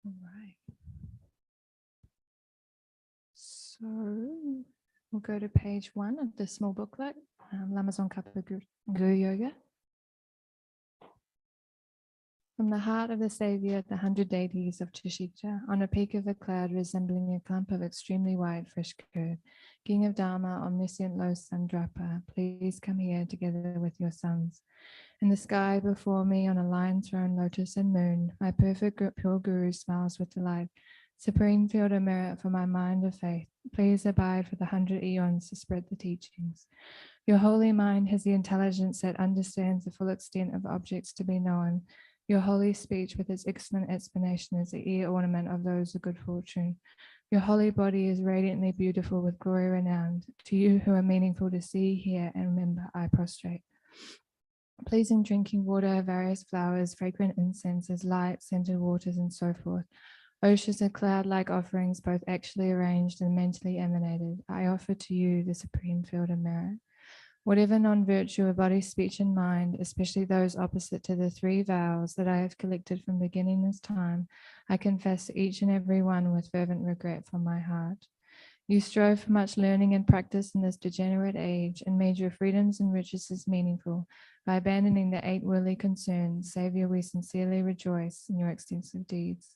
All right. So we'll go to page 1 of the small booklet, Lamazon Kappa Guru Yoga. From the heart of the Saviour, the 100 deities of Chishita, on a peak of a cloud resembling a clump of extremely white fresh curd, King of Dharma, omniscient low sun Drapa, please come here together with your sons. In the sky before me, on a lion throne, lotus and moon, my perfect pure Guru smiles with delight. Supreme field of merit for my mind of faith, please abide for the 100 eons to spread the teachings. Your holy mind has the intelligence that understands the full extent of objects to be known. Your holy speech with its excellent explanation is the ear ornament of those of good fortune. Your holy body is radiantly beautiful with glory renowned. To you who are meaningful to see, hear, and remember, I prostrate. Pleasing drinking water, various flowers, fragrant incenses, light, scented waters, and so forth. Oceans of cloud-like offerings, both actually arranged and mentally emanated. I offer to you the supreme field of merit. Whatever non-virtue of body, speech, and mind, especially those opposite to the 3 vows that I have collected from beginning this time, I confess each and every one with fervent regret from my heart. You strove for much learning and practice in this degenerate age and made your freedoms and riches meaningful. By abandoning the 8 worldly concerns, Saviour, we sincerely rejoice in your extensive deeds.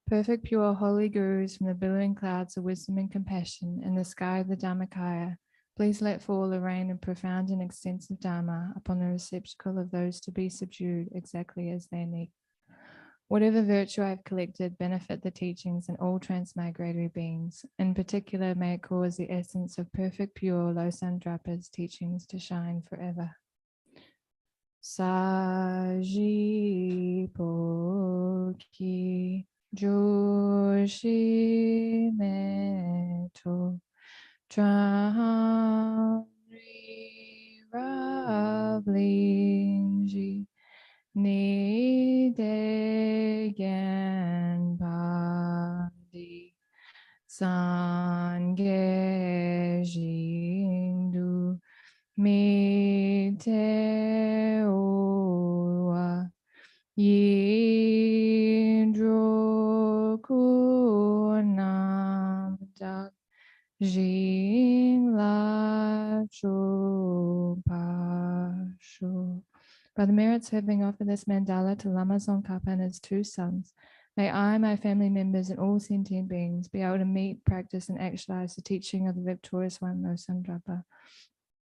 Perfect, pure, holy gurus from the billowing clouds of wisdom and compassion in the sky of the Dharmakaya, please let fall the rain of profound and extensive Dharma upon the receptacle of those to be subdued exactly as they need. Whatever virtue I have collected, benefit the teachings and all transmigratory beings. In particular, may it cause the essence of perfect, pure, Losan Drapa's teachings to shine forever. Saji Poki Joshi Meto Tramri Ravlinji Ni Degen Badi Sange Jindu Mi Te Owa Yindro Kunam Dak Jing La Cho Pasho. By the merits having offered this mandala to Lama Tsongkhapa and his 2 sons, may I, my family members, and all sentient beings be able to meet, practice, and actualize the teaching of the victorious one, Losan Drapa.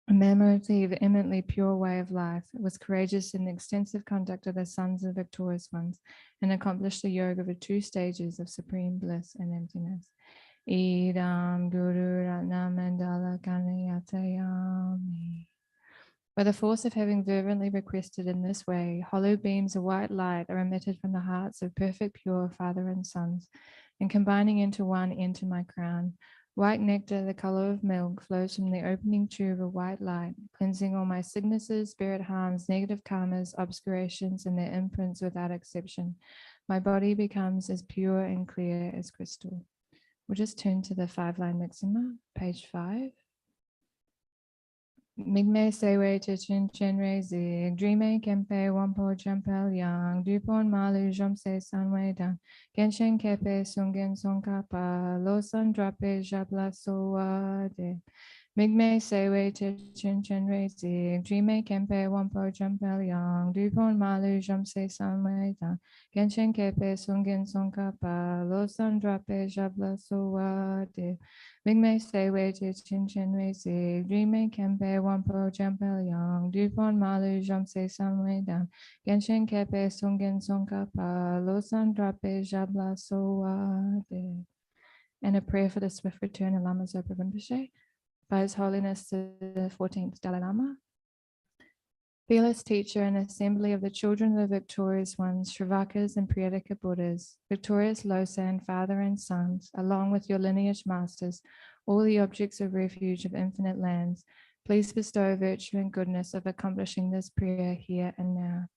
A memorative, eminently pure way of life, was courageous in the extensive conduct of the sons of the victorious ones, and accomplished the yoga of the 2 stages of supreme bliss and emptiness. Idam Guru Ratna Mandala Kanayatayami. By the force of having fervently requested in this way, hollow beams of white light are emitted from the hearts of perfect pure father and sons, and combining into one enter my crown. White nectar, the color of milk, flows from the opening tube of white light, cleansing all my sicknesses, spirit harms, negative karmas, obscurations, and their imprints without exception. My body becomes as pure and clear as crystal. We'll just turn to the 5-line maxima, page 5. Migme sewe chichin chenre zig, dreame kempe wampo jampel yang, dupon malu jomse sanwe dan, genshin kepe sungen sonkapa, lo san drape jabla soa de. Migme sewe chichin chenre zig, dreame kempe wampo jampel yang, dupon malu jomse sanwe dan, genshin kepe sungen sonkapa, lo san drape jabla soa de. Migme sewe chin chenwe zig, dreame kempe wampo jampel yang, dupon malu jomse sanwe dan, genshin kepe sungen sonkapa, lo san drape jabla soa de. And a prayer for the swift return of Lama Zopa Rinpoche by His Holiness the 14th Dalai Lama. Fearless teacher and assembly of the children of the victorious ones, Shravakas and Priyadika Buddhas, victorious Losan, father and sons, along with your lineage masters, all the objects of refuge of infinite lands, please bestow virtue and goodness of accomplishing this prayer here and now.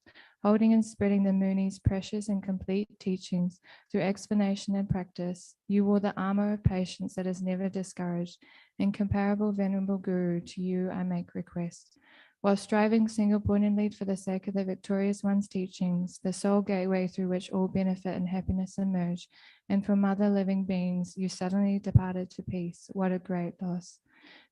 Holding and spreading the Muni's precious and complete teachings through explanation and practice, you wore the armor of patience that is never discouraged. Incomparable venerable Guru, to you I make request. While striving single-pointedly for the sake of the victorious one's teachings, the sole gateway through which all benefit and happiness emerge, and from other living beings, you suddenly departed to peace. What a great loss!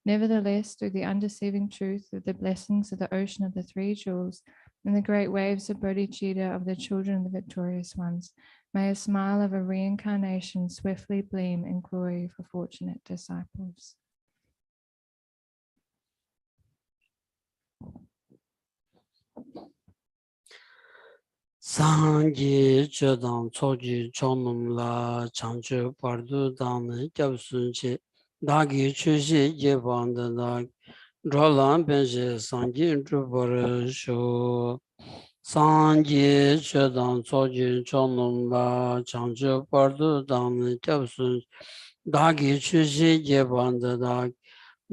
Nevertheless, through the undeceiving truth of the blessings of the ocean of the three jewels and the great waves of bodhicitta of the children of the victorious ones, may a smile of a reincarnation swiftly gleam in glory for fortunate disciples. Sangye chodang choji chonum la changche pardu dang gyabsun che dagi chushi yebanda da drolan benje sangye drubar sho Sangye chodang choji chonum la changche pardu dang gyabsun dagi chushi yebanda da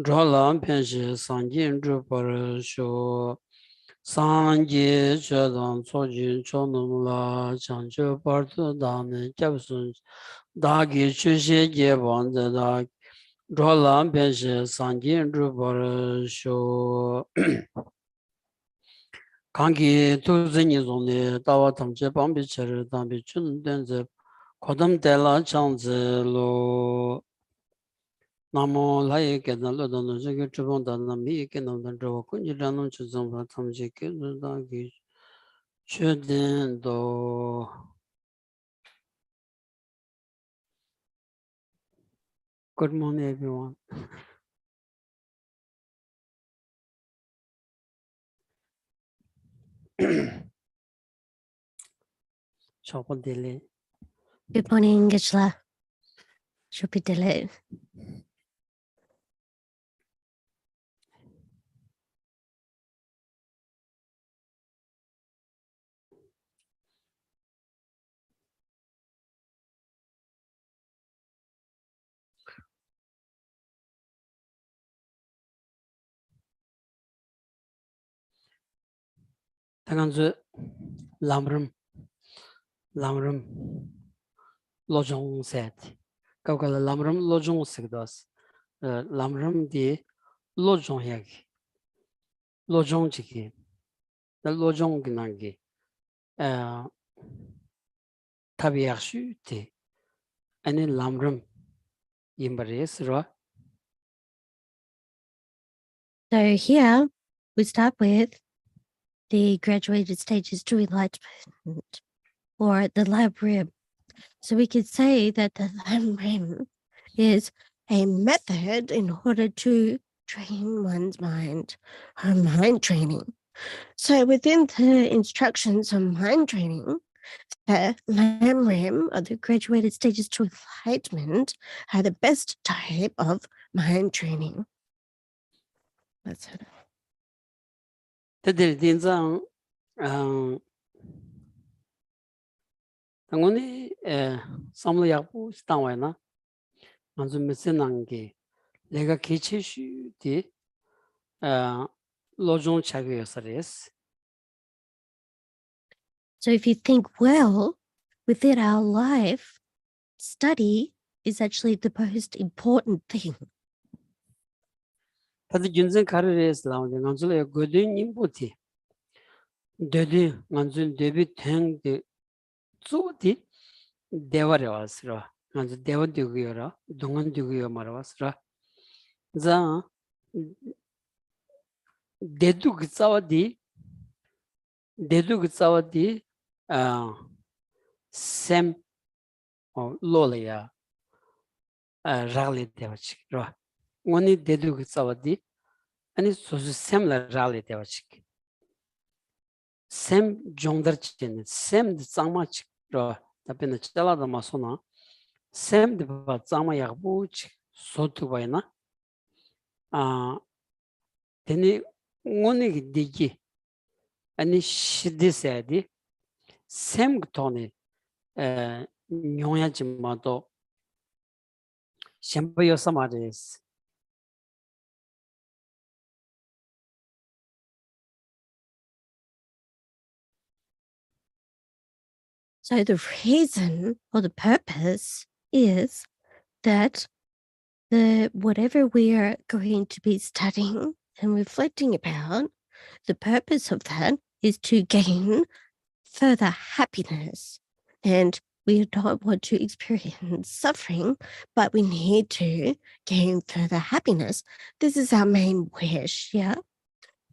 drolan benje sangye drubar sho Sangye chodang choji chonum la changche pardu dang gyabsun dagi chushi yebanda da drolan benje sangye drubar sho 강기 투즈니 존에 다와 탐제 방비 체르 담비 춘된제 고담 데라 장즈로 나모 라이 게달로도 저기 주본다나 미게 나온다 저 군지라는 주정바 탐제 게다기 최된도 Good morning everyone. 저번들이 Good morning, Gishla. Shupidele. 당연히 람름 로종 셋 가가라 람름 로종 색다스 람름 디 로종 이야기 로종 지기 로종 기난기 타비약슈티 아니 람름 임바레스로 So here we start with the graduated stages to enlightenment, or the Lam Rim. So we could say that the Lam Rim is a method in order to train one's mind, or mind training. So within the instructions on mind training, the Lam Rim, or the graduated stages to enlightenment, are the best type of mind training. That's it. 때들 딘장 당연히 삼로약부 스타와나 먼저 메시난게 내가 개체슈디 로종 차교였어레스 So if you think well, within our life, study is actually the most important thing. 다들 윤전 가르레스 나오는데 간줄에 고든 임보티 되디 간줄 데비 탱데 쪼디 대화를 왔으라 간줄 대화되고요라 동안되고요 말았으라 자 데두 싸워디 샘 로레야 라리 대화치라 원이 데두 싸워디 아니 소수 샘라 라리 대화치 샘 종더치네 샘 장마치라 답변을 잘라다 마소나 샘 바 장마 약부치 소투바이나 데니 원이 디기 아니 시디세디 샘 토네 뇽야지마도 샘바요사마데스 So the reason or the purpose is that whatever we are going to be studying and reflecting about The purpose of that is to gain further happiness. And we don't want to experience suffering, but we need to gain further happiness. This is our main wish, yeah?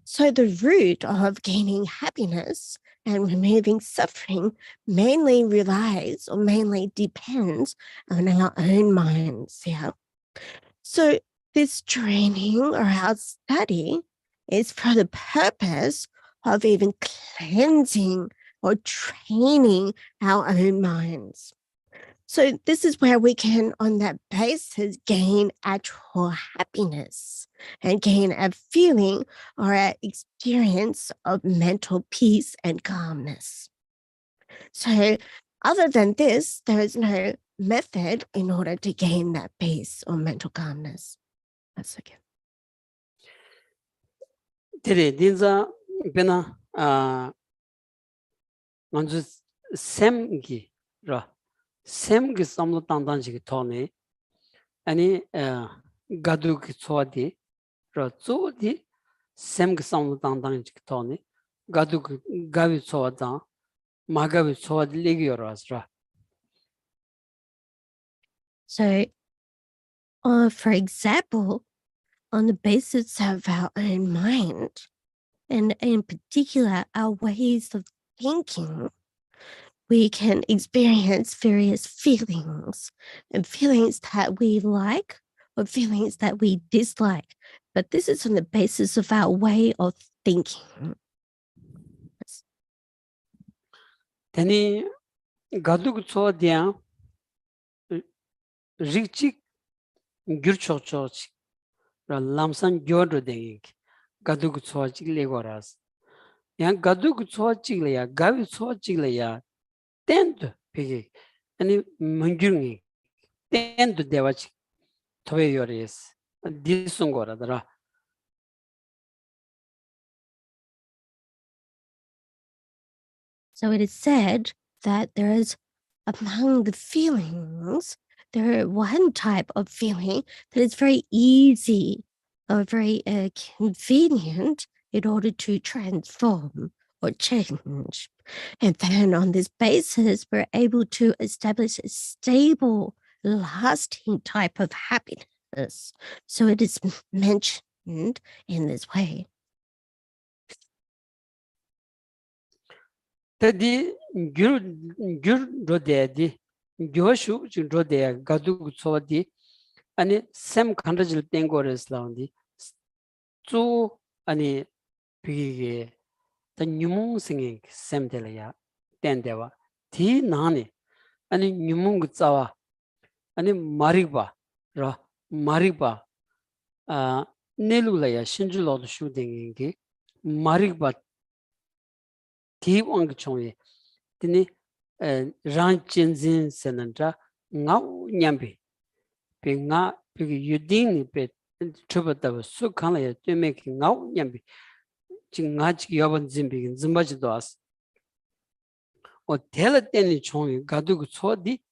So the root of gaining happiness and removing suffering mainly relies or mainly depends on our own minds, yeah? So this training or our study is for the purpose of even cleansing or training our own minds. So this is where we can, on that basis, gain actual happiness and gain a feeling or an experience of mental peace and calmness. So other than this, there is no method in order to gain that peace or mental calmness. That's okay. Tere dinza pena 먼저 샘기 라 샘기 samlo tangdang ji thone ani gadu ki chodi ro chodi semgi samlo tangdang ji thone gadu gavi choda magavi chodi legi yorasra. So, for example, on the basis of our own mind, and in particular, our ways of thinking, we can experience various feelings and feelings that we like or feelings that we dislike. But this is on the basis of our way of thinking. Teni gadu ki chodiya rikchik gyurchok chok ra lamsan gyodro dengi gadu ki chodiya legoras. Yang gadu ki chodiya ya gavi chodiya ya tendu peki ani mangyurungi tendu dewachi tobe yores disungora dara. So it is said that there is, among the feelings, there are one type of feeling that is very easy or very convenient in order to transform or change. And then on this basis, we're able to establish a stable, lasting type of happiness. So it is mentioned in this way. Tadi gyur rodedi gyoshu rodea gadu chodi ani sem khandajil tengores laundi zu ani pige the nyumung singing sem delaya tendewa ti nani ani nyumung tsawa ani mariba ra mariba nelulaya shinjulo shu dengi mariba ti wang chongye tini ran chinzin senandra ngau nyambi pe nga pe yuding pe chubata su khala ya teme ki ngau nyambi chi nga chi yaban zimbi zimbaji doas o tela teni chongye gadu gu chodi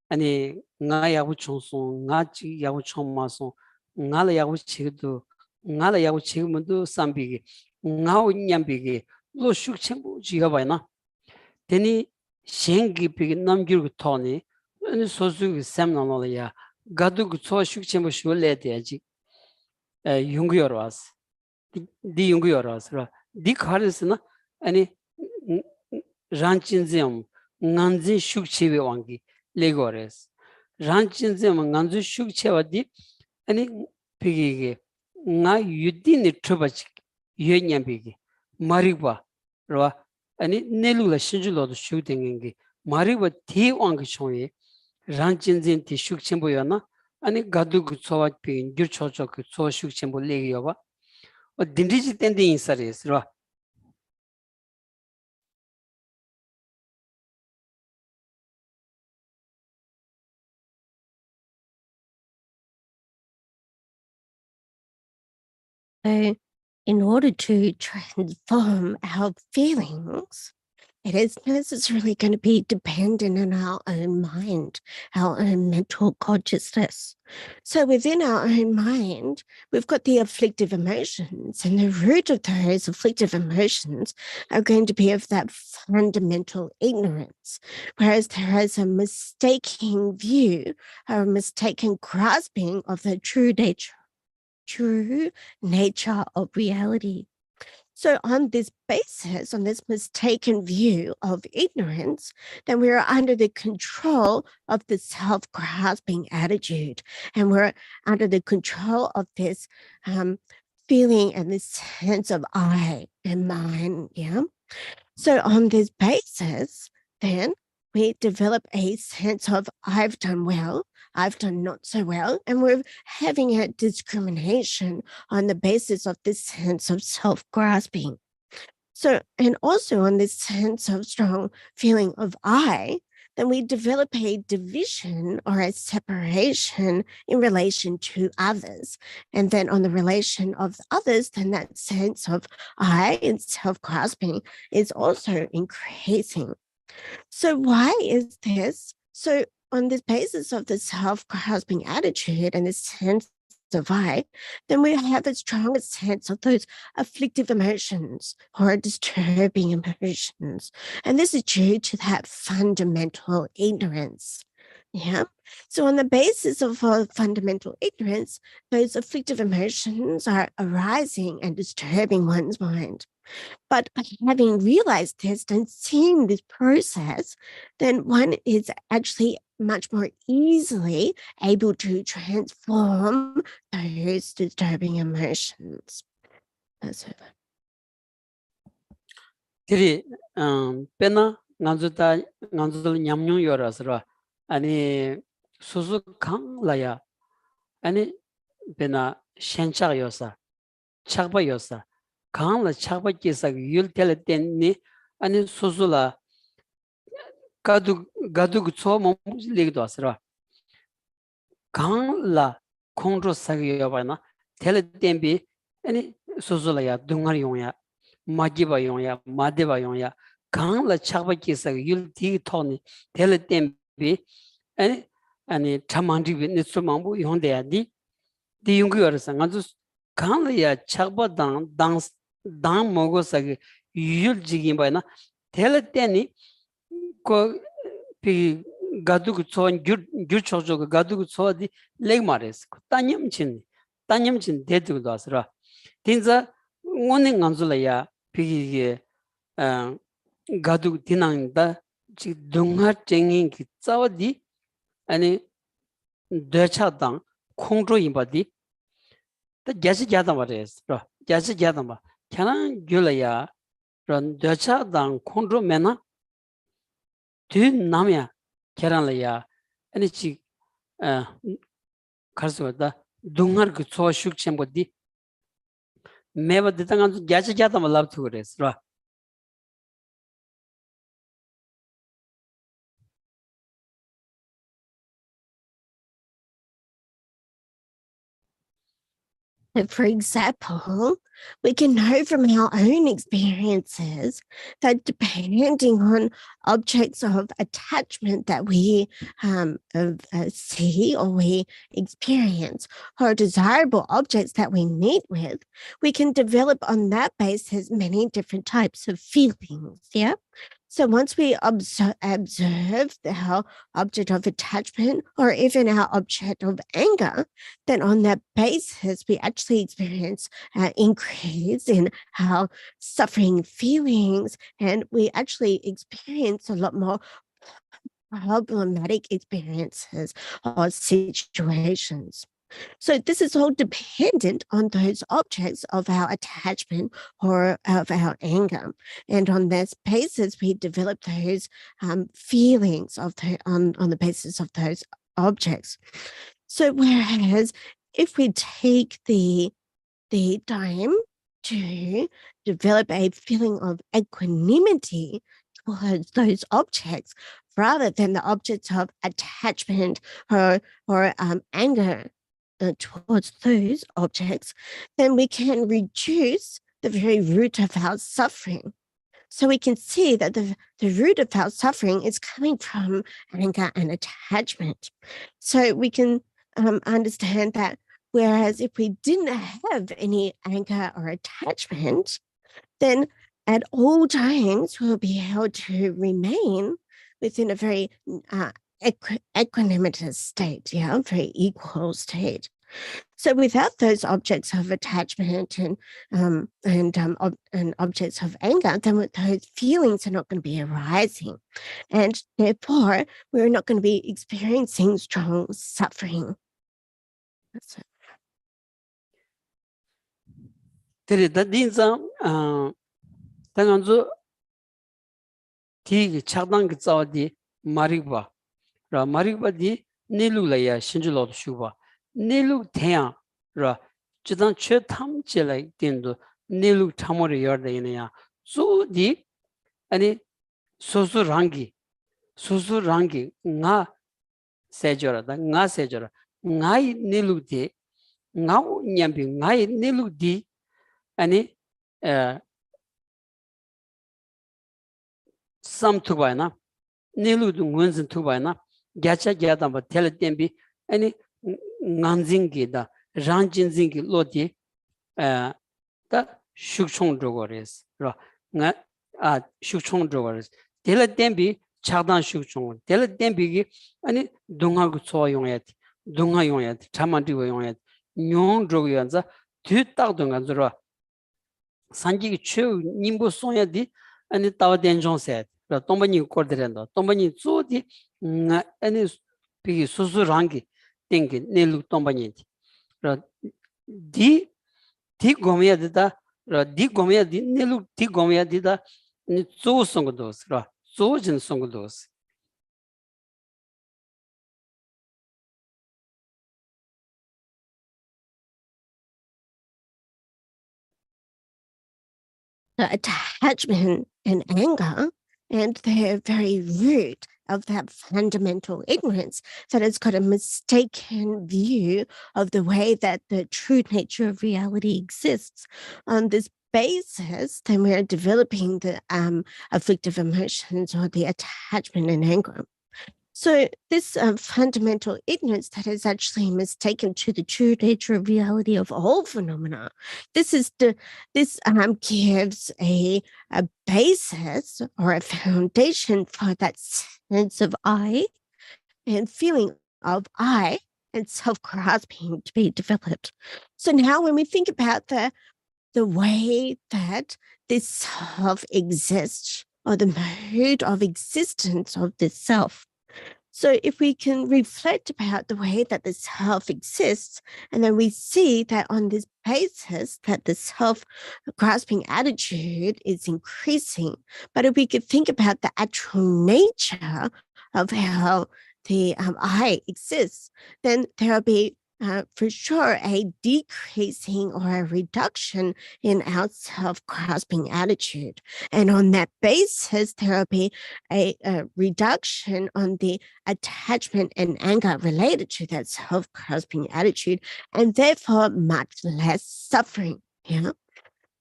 ani nga yabu chongso nga chi yabu chongmaso nga la yabu chigdu nga la yabu chigmundu sambi ngau nyambi lo shuk chenbu jiga bayna teni shengi pigi namgyur gu toni ani sosu gu semna nola ya gadu gu tso shuk chenbu shu le de ji yungu yorwas di yungu yorwas ra di kharis na ani ranchin zem nganzi shuk chewe wangi legores ranchin zem nganzi shuk chewa di ani pigi ge nga yudi ni trubach yenyam pigi mariba ro ani nelula shinjulo shu dengi mariba ti wang chongye ranchinzin ti shuk chenbo yana ani gadu gu chowa pigi gyur chocho ku cho shuk chenbo legi yoba o dindiji tendi insares ro. So, in order to transform our feelings it is necessarily going to be dependent on our own mind, our own mental consciousness. So within our own mind, we've got the afflictive emotions, and the root of those afflictive emotions are going to be of that fundamental ignorance, whereas there is a mistaken view or a mistaken grasping of the true nature of reality. So on this basis, on this mistaken view of ignorance, then we're under the control of the self-grasping attitude, and we're under the control of this feeling and this sense of I and mine, yeah? So on this basis, then we develop a sense of I've done well, I've done not so well, and we're having a discrimination on the basis of this sense of self-grasping. So, and also on this sense of strong feeling of I, then we develop a division or a separation in relation to others. And then on the relation of others, then that sense of I and self-grasping is also increasing. So why is this? So on this basis of the self-grasping attitude and this sense of I, then we have a stronger sense of those afflictive emotions or disturbing emotions. And this is due to that fundamental ignorance. Yeah. So on the basis of fundamental ignorance, those afflictive emotions are arising and disturbing one's mind. But having realized this and seeing this process, then one is actually much more easily able to transform those disturbing emotions. That's it. Tiri pena nganzu nyamnyu yorasra ani susu kang laya ani pena shenchak yosa chakpa yosa kang la chakpa kisa yul tele tenni ani susu la gadu tso mo ligdo asra kang la kongro sagi yobana tele tenbi ani susu la ya dungar yongya 마기바 용야 마데바 용야 강라 차바기서 율디 토니 텔템비 아니 타만디 니스망부 용데야디 디용거서 간주 강라야 차바당 당 먹어서 율지기 바나 텔템니 코비 가두고 촌 규초조 가두고 초디 레마레스 따님친 데드도 아스라 딘자 오늘 간줄이야 비게 가두 디낭다 지 동화 쟁인 기자와디 아니 대차당 공조인바디 더 자시자다 말이었어 자시자다 말 캐난 줄이야 런 대차당 공조면나 뒤 남이야 캐란이야 아니 지 가서다 동화 그 소식 쳔보디 매버 대당한 자자자다 말랍도 그랬어. For example, we can know from our own experiences that depending on objects of attachment that we see or we experience, or desirable objects that we meet with, we can develop on that basis many different types of feelings. Yeah. So once we observe our object of attachment or even our object of anger, then on that basis, we actually experience increase in our suffering feelings, and we actually experience a lot more problematic experiences or situations. So this is all dependent on those objects of our attachment or of our anger. And on this basis, we develop those feelings of on the basis of those objects. So whereas if we take the time to develop a feeling of equanimity towards those objects, rather than the objects of attachment or anger, towards those objects, then we can reduce the very root of our suffering. So we can see that the root of our suffering is coming from anger and attachment. So we can understand that whereas if we didn't have any anger or attachment, then at all times we'll be able to remain within a very equanimous state, very equal state. So without those objects of attachment and objects of anger, then those feelings are not going to be arising, and therefore we're not going to be experiencing strong suffering. That's it. 그래다 딘상 당한주 디 차당 그 자디 마리바 라 마리바디 닐루라야 신줄로도 슈바 닐루 태야 라 지단 최탐제라이 된도 닐루 탐어를 열대냐 소디 아니 소수랑기 나 세저라다 나 세저라 나이 닐루디 나우 냠비 나이 닐루디 아니 삼 투바이나 닐루도 원슨 투바이나 갸차 갸다바 텔템비 아니 난징기다 란진징기 로디 다 슈총조거레스 라 슈총조거레스 텔템비 차단 슈총 텔템비기 아니 동하고 소용야티 동하용야티 차만디고 용야티 뇽조고연자 뒤딱동간저라 산지기 최 님보 소야디 아니 타와덴종세 tombanyi korderendo tombanyi zodi ani pigi susurangi tengi nelu tombanyi di gomya dida di gomya di nelu di gomya dida ni zo songodos zo jin songodos The attachment and anger and the very root of that fundamental ignorance that has got a mistaken view of the way that the true nature of reality exists. On this basis, then we're developing the afflictive emotions or the attachment and anger. So this fundamental ignorance that is actually mistaken to the true nature of reality of all phenomena, this gives a basis or a foundation for that sense of I and feeling of I and self-grasping to be developed. So now when we think about the way that this self exists or the mode of existence of this self, so if we can reflect about the way that the self exists, and then we see that on this basis that the self-grasping attitude is increasing, but if we could think about the actual nature of how the I exists, then there will be for sure a decreasing or a reduction in our self-grasping attitude. And on that basis, there will be a reduction on the attachment and anger related to that self-grasping attitude, and therefore much less suffering. Yeah.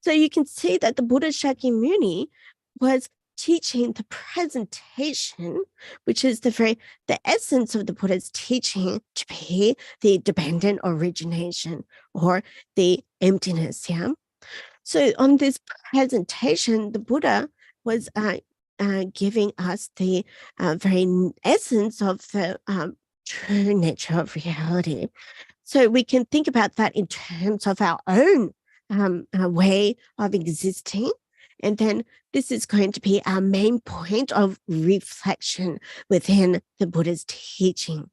So you can see that the Buddha Shakyamuni was teaching the presentation, which is the essence of the Buddha's teaching, to be the dependent origination or the emptiness. Yeah. So on this presentation, the Buddha was giving us the very essence of the true nature of reality. So we can think about that in terms of our own way of existing. And then this is going to be our main point of reflection within the Buddha's teaching.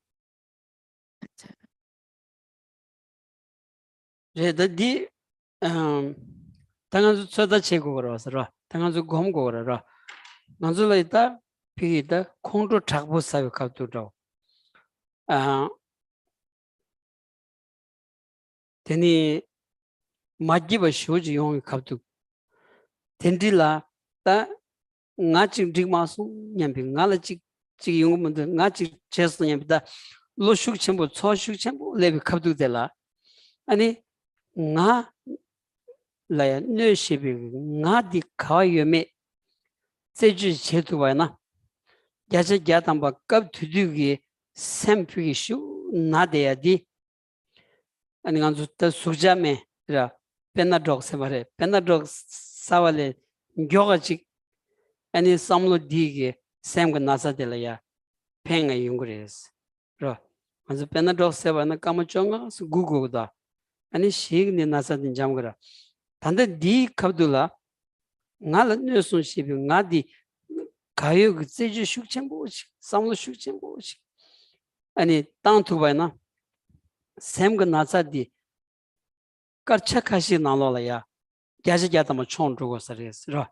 제다디 당한주 쳐다 제고라서라 당한주 곰고라라 난줄라이다 피기다 콩도 작부 사유 갑두로 되니 맞지바 쇼지 용이 갑두 텐딜라 다 나치 딩마수 냠비 나라치 지 용문데 나치 제스 냠비다 로슈크 첨부 초슈크 첨부 레비 갑두데라 아니 나 라야 뇌시비 나디 카요메 세주 제도와나 야제 야담바 갑 두두기 샘피기 슈 나데야디 아니 간주 더 수자메라 페나드록 세바레 페나드록 사왈레 교가지 아니 삼로 디게 샘가 나사델야 팽가 용그레스 로 간주 페나드록 세바나 까마쫑가 구구다 아니 시그니 나사딘 잠그라 단데 디 갑둘라 ngal ne sun shi bi ngadi kayo ge zeju shukchen bo chi samlo shukchen bo chi ani tang tu ba na sem ge na sa di kar cha khashi na lo la ya gya ji gya ta ma chong ru go sa res ro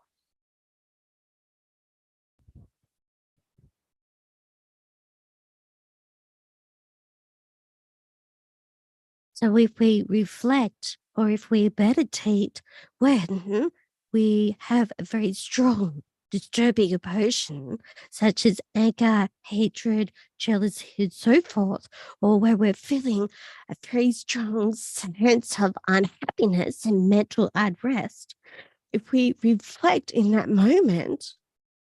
So if we reflect or if we meditate when we have a very strong, disturbing emotion, such as anger, hatred, jealousy, and so forth, or where we're feeling a very strong sense of unhappiness and mental unrest, if we reflect in that moment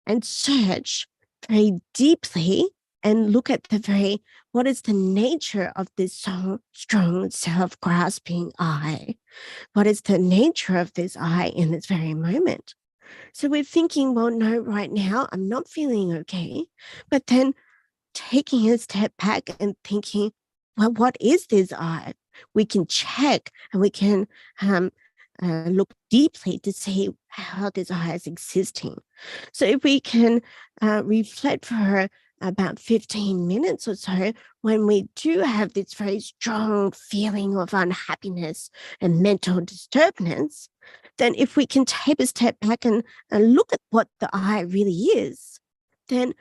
and search very deeply and look at what is the nature of this strong self-grasping I? What is the nature of this I in this very moment? So we're thinking, well, no, right now I'm not feeling okay. But then taking a step back and thinking, well, what is this I? We can check and we can look deeply to see how this I is existing. So if we can reflect for about 15 minutes or so, when we do have this very strong feeling of unhappiness and mental disturbance, then if we can take a step back and look at what the I really is, then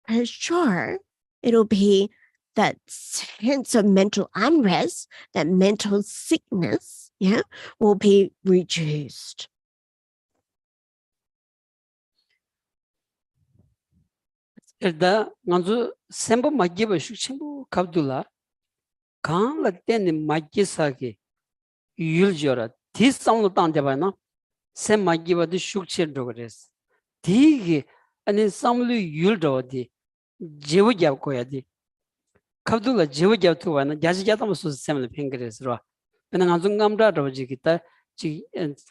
for sure it'll be that sense of mental unrest, that mental sickness, will be reduced. erda nganzu sembo magge ba shukchen kabdula kan la ten magge sa ge yul jora ti samlo tan de ba na sem magge ba de shukchen do res ti ge ani samlu yul do di jewu jab ko ya di kabdula jewu jab tu ba na jaji jatam su semle pengres ro bena nganzu ngamra do ji kita ji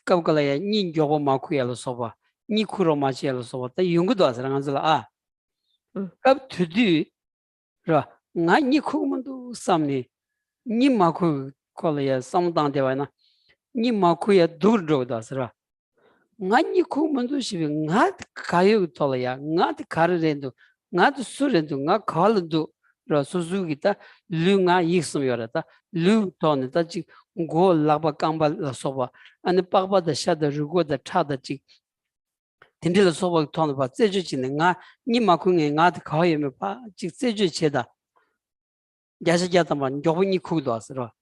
kabkala ya ni gyobo ma ku ya lo so ba ni kuro ma chi ya lo so ba ta yungu do asra nganzu la 갑 투디 라 나니 코문도 삼니 니 마코 콜야 삼당 대와나 니 마코야 두르도다스라 나니 코문도 시비 나 가요 돌야 나 가르렌도 나도 수렌도 나 칼도 라 수수기다 류가 익스미어다 류 돈다 지고 라바 깜발 소바 아니 빠바다 샤다 루고다 차다 지 딘딜 소박 토는 봐 제주지는 나 니마쿵에 나도 가야면 봐 즉 제주체다 야시자다만 요분이 쿠도 왔어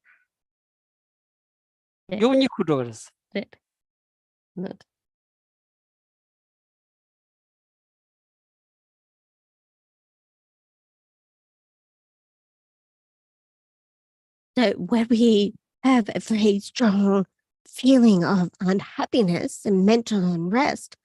요분이 쿠도 그랬어 So when we have a very strong feeling of unhappiness and mental unrest,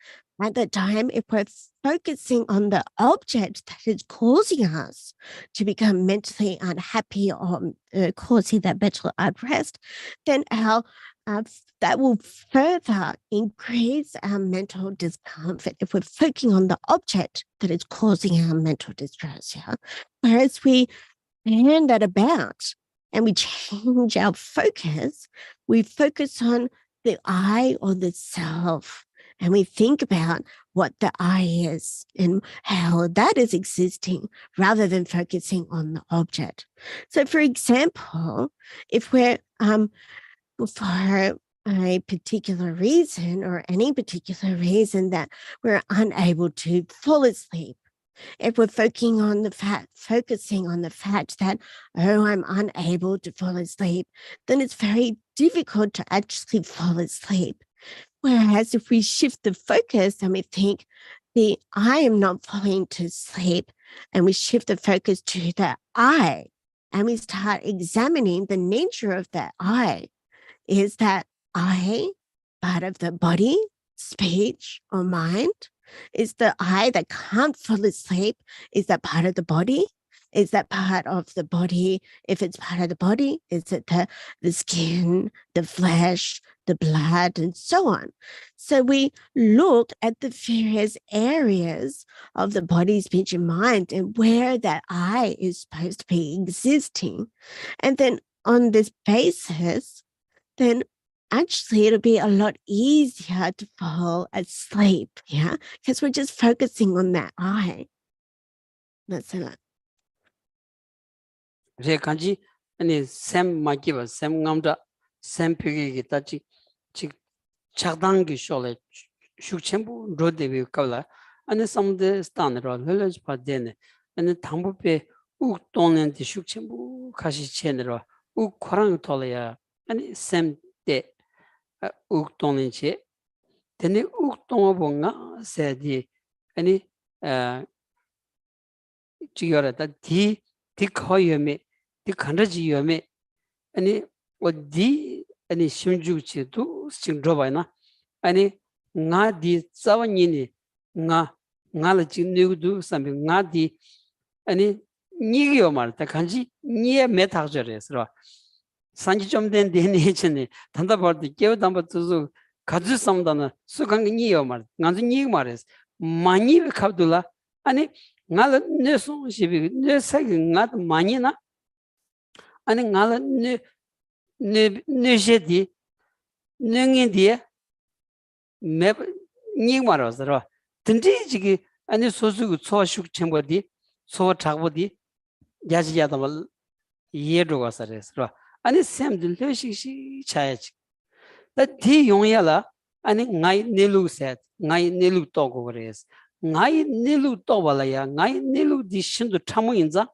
at that time, if we're focusing on the object that is causing us to become mentally unhappy or causing that mental unrest, then that will further increase our mental discomfort if we're focusing on the object that is causing our mental distress. Whereas we turn that about and we change our focus, we focus on the I or the self. And we think about what the I is and how that is existing rather than focusing on the object. So, for example, if we're for a particular reason or any particular reason that we're unable to fall asleep, if we're focusing on the fact that, oh, I'm unable to fall asleep, then it's very difficult to actually fall asleep. Whereas if we shift the focus and we think I am not falling to sleep, and we shift the focus to the I, and we start examining the nature of that I, is that I part of the body, speech, or mind? Is the eye that can't fall asleep, is that part of the body? Is that part of the body? If it's part of the body, is it the skin, the flesh, the blood, and so on? So we look at the various areas of the body, speech, and mind and where that eye is supposed to be existing. And then on this basis, then actually it'll be a lot easier to fall asleep, yeah? Because we're just focusing on that eye. That's it. 제 간지 아니 샘 마기바 샘 감다 샘 표기기 따지 직 작당기 쇼래 슈첸부 로데비 깔라 아니 섬데 스탄으로 흘러지 파데네 아니 당부배 욱동는데 슈첸부 가시 첸으로 욱 코랑 돌아야 아니 샘데 욱동는지 되네 욱동어 본가 세디 아니 지겨라다 디 거여메 디 간다지여메 아니 어디 아니 심주치도 싱드바이나 아니 나디 자원이니 나를 진누도 삼비 나디 아니 니기요 말다 간지 니에 메타저레스로 산지 좀된 데네체네 단다버디 깨우담버도 가주 삼다나 수강 니요 말 간지 니 말레스 많이 갑둘라 아니 나를 내송 시비 내 사기 나 많이나 아니 나를 내 제디 능인디 매 말아서로 든지지기 아니 소수고 소식 첨버디 소 작버디 야지야다 말 이해로 가서레스로 아니 샘들 lö식시 차야지 다디 용야라 아니 나이 내루셋 나이 내루 떠고 그래서 나이 내루 떠발아야 나이 내루 디신도 참무인자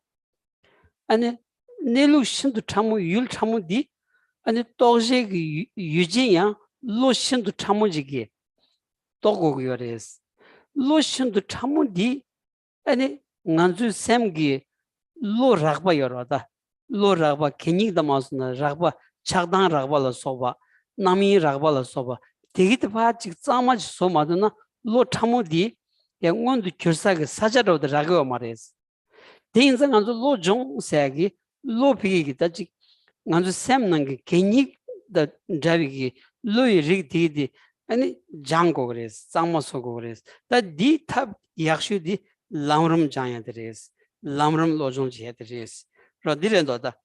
아니 내루 신도 참무 율 참무디 아니 또제기 유진야 로신도 참무지기 떠고 그래서 로신도 참무디 아니 난주 샘기 로락바 여러다 로락바 케닉다 마스나 락바 착당 락바라 소바 나미 락바라 소바 되기도 바직 싸마지 소마드나 로 참무디 영원도 결사가 사자로도 라고 말했어. 대인상 안주 로종 세기 로피기 다지 안주 샘는 게 괜히 다 자비기 로이 리디디 아니 장고 그래서 쌍마소고 그래서 다 디탑 약슈디 람름 장야드레스 람름 로종 지야드레스 로디렌도다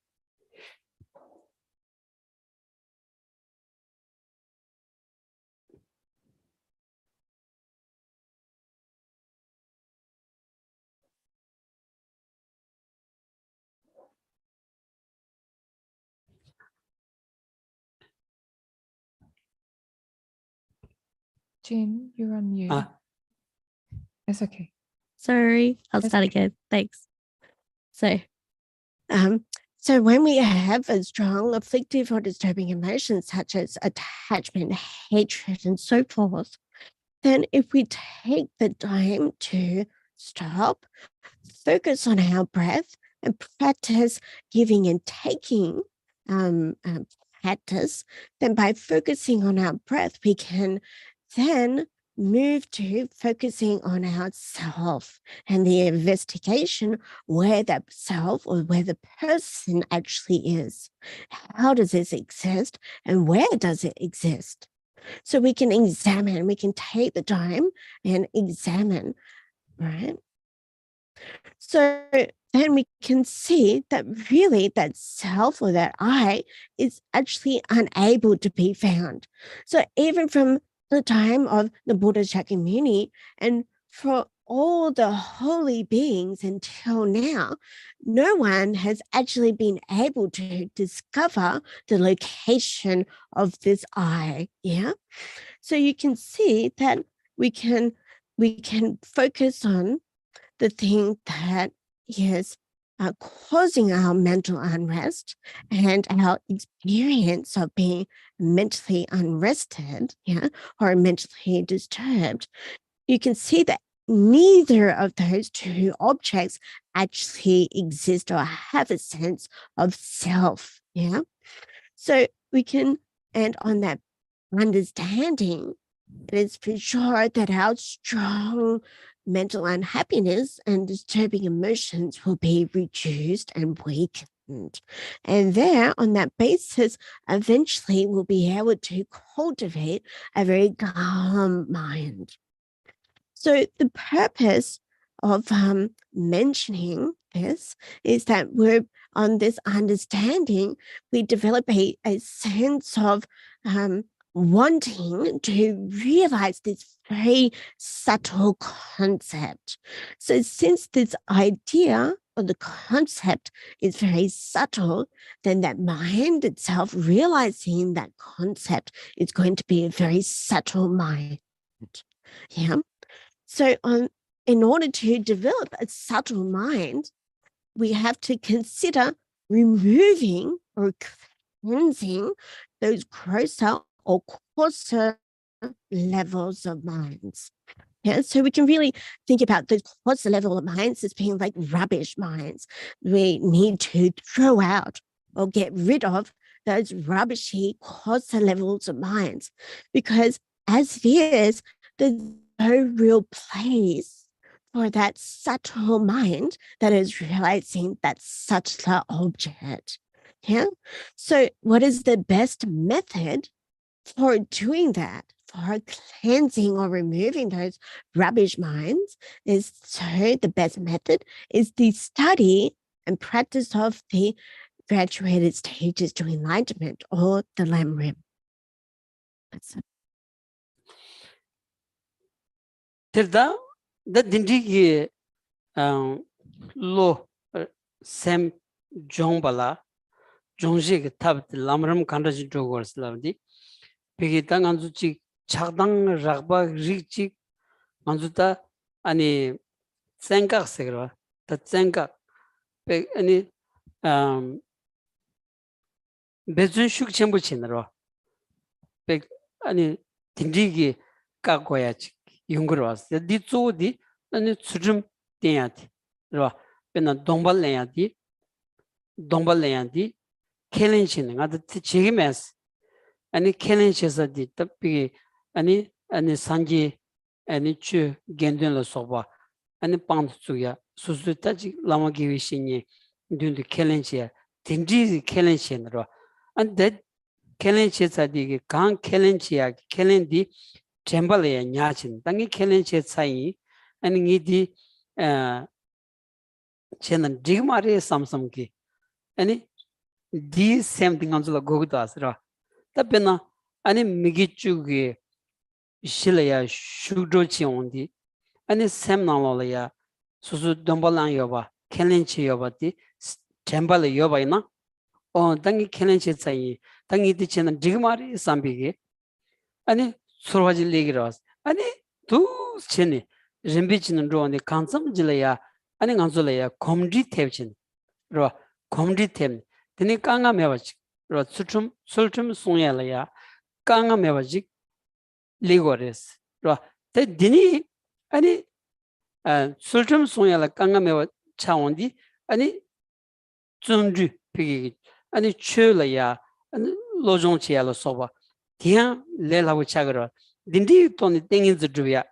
Jin, you're on mute. It's okay. Sorry, I'll That's start okay. again. Thanks. So when we have a strong afflictive or disturbing emotions such as attachment, hatred, and so forth, then if we take the time to stop, focus on our breath, and practice giving and taking practice, then by focusing on our breath, we can then move to focusing on ourself and the investigation where that self or where the person actually is. How does this exist and where does it exist? So we can examine, we can take the time and examine, right? So then we can see that really that self or that I is actually unable to be found. So even from the time of the Buddha Shakyamuni and for all the holy beings until now, no one has actually been able to discover the location of this I. Yeah. So you can see that we can focus on the thing that is causing our mental unrest and our experience of being mentally unrested, yeah, or mentally disturbed. You can see that neither of those two objects actually exist or have a sense of self, yeah. So we can, and on that understanding, it is for sure that our strong mental unhappiness and disturbing emotions will be reduced and weakened. And there, on that basis, eventually we'll be able to cultivate a very calm mind. So the purpose of mentioning this is that we're on this understanding, we develop a sense of wanting to realize this very subtle concept. So since this idea or the concept is very subtle, then that mind itself realizing that concept is going to be a very subtle mind. Yeah. So in order to develop a subtle mind, we have to consider removing or cleansing those grosser or coarser levels of minds. Yeah, so we can really think about those coarser level of minds as being like rubbish minds. We need to throw out or get rid of those rubbishy, coarser levels of minds, because as it is, there's no real place for that subtle mind that is realizing that subtler object. Yeah. So, what is the best method for doing that, for cleansing or removing those rubbish minds? Is so the best method is the study and practice of the graduated stages to enlightenment, or the Lam Rim. That's it. Tirda da dindigi lo sem jongbala jongji ge tab lamram kandaji jogors lavdi pigi ta nganzu chi chagdang ragba rikchi nganzu ta ani tsengak segra ta tsengak pe ani bezun shuk chenbu chinarwa pe ani dindigi ka goya chi yungurwas di tsu di ani tsujum tenyati ro pena dongbal lenyati kelen chin nga da chigimes ani kelen chesa di tapi ani sanji ani chu gendun lo soba ani pang tsuya susu ta ji lama giwi shinye dun kelen che dindigi kelen chen ro and that kelen chesa di kan kelen chia kelen di temple ya nyachin tangi kelen che sai ani ngi di chenan digmare samsam ki ani di same thing anjula gogudo asra tapena ani migichu ge shilaya shudro chi ondi ani sem nalola ya susu dombalan yoba kelen che yoba di temple yoba ina o tangi kelen che sai tangi di chenan digmare sambi ge ani surwaji legiras ani tu chene rimbichinen ro ani kansam jilaya ani nganzolaya komdi tebchin ro komdi tem tini kanga mewachi ro sultum songyalaya kanga mewachi legores ro te dini ani sultum songyala kanga mewa chawondi ani zunju pigi ani chulaya ani lojong chiala soba tiang le lawo chagro dindi toni tengin zudruya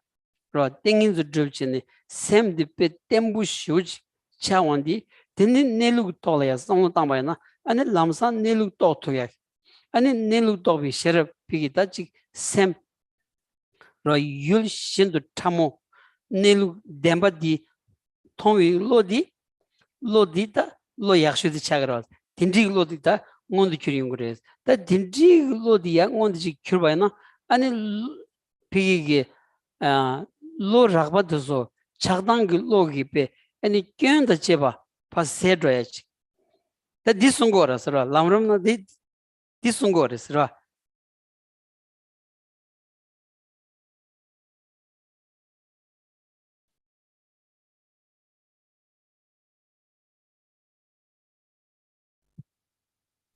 ro tengin zudrubchini sem di pe tembu shuj chawandi dindi nelu tolaya songlo tambayana ani lamsa nelu totuya ani nelu tobi sherab pigi tachi sem ro yul shindu tamo nelu demba di tongwi lodi ta lo yakshu di chagro dindi lodi ta ngondu kyuryungures 다 딘지 로디야 온지 큐바이나 아니 피게 로 라바드소 차당 로기페 아니 견다 제바 파세드야지 다 디송고라서라 람람나 디송고라서라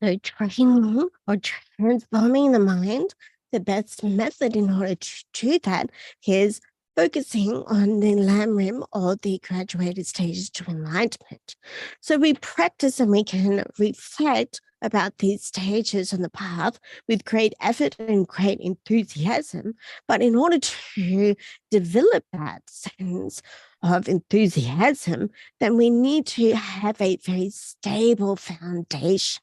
So training or transforming the mind, the best method in order to do that is focusing on the Lam Rim, or the graduated stages to enlightenment. So we practice and we can reflect about these stages on the path with great effort and great enthusiasm. But in order to develop that sense of enthusiasm, then we need to have a very stable foundation.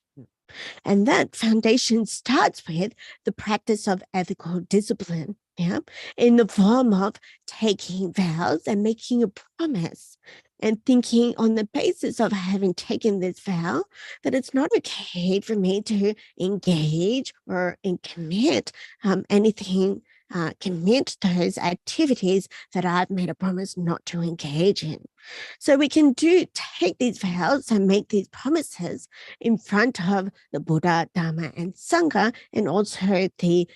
And that foundation starts with the practice of ethical discipline, in the form of taking vows and making a promise and thinking on the basis of having taken this vow that it's not okay for me to engage or commit commit those activities that I've made a promise not to engage in. So we can take these vows and make these promises in front of the Buddha, Dharma, and Sangha, and also the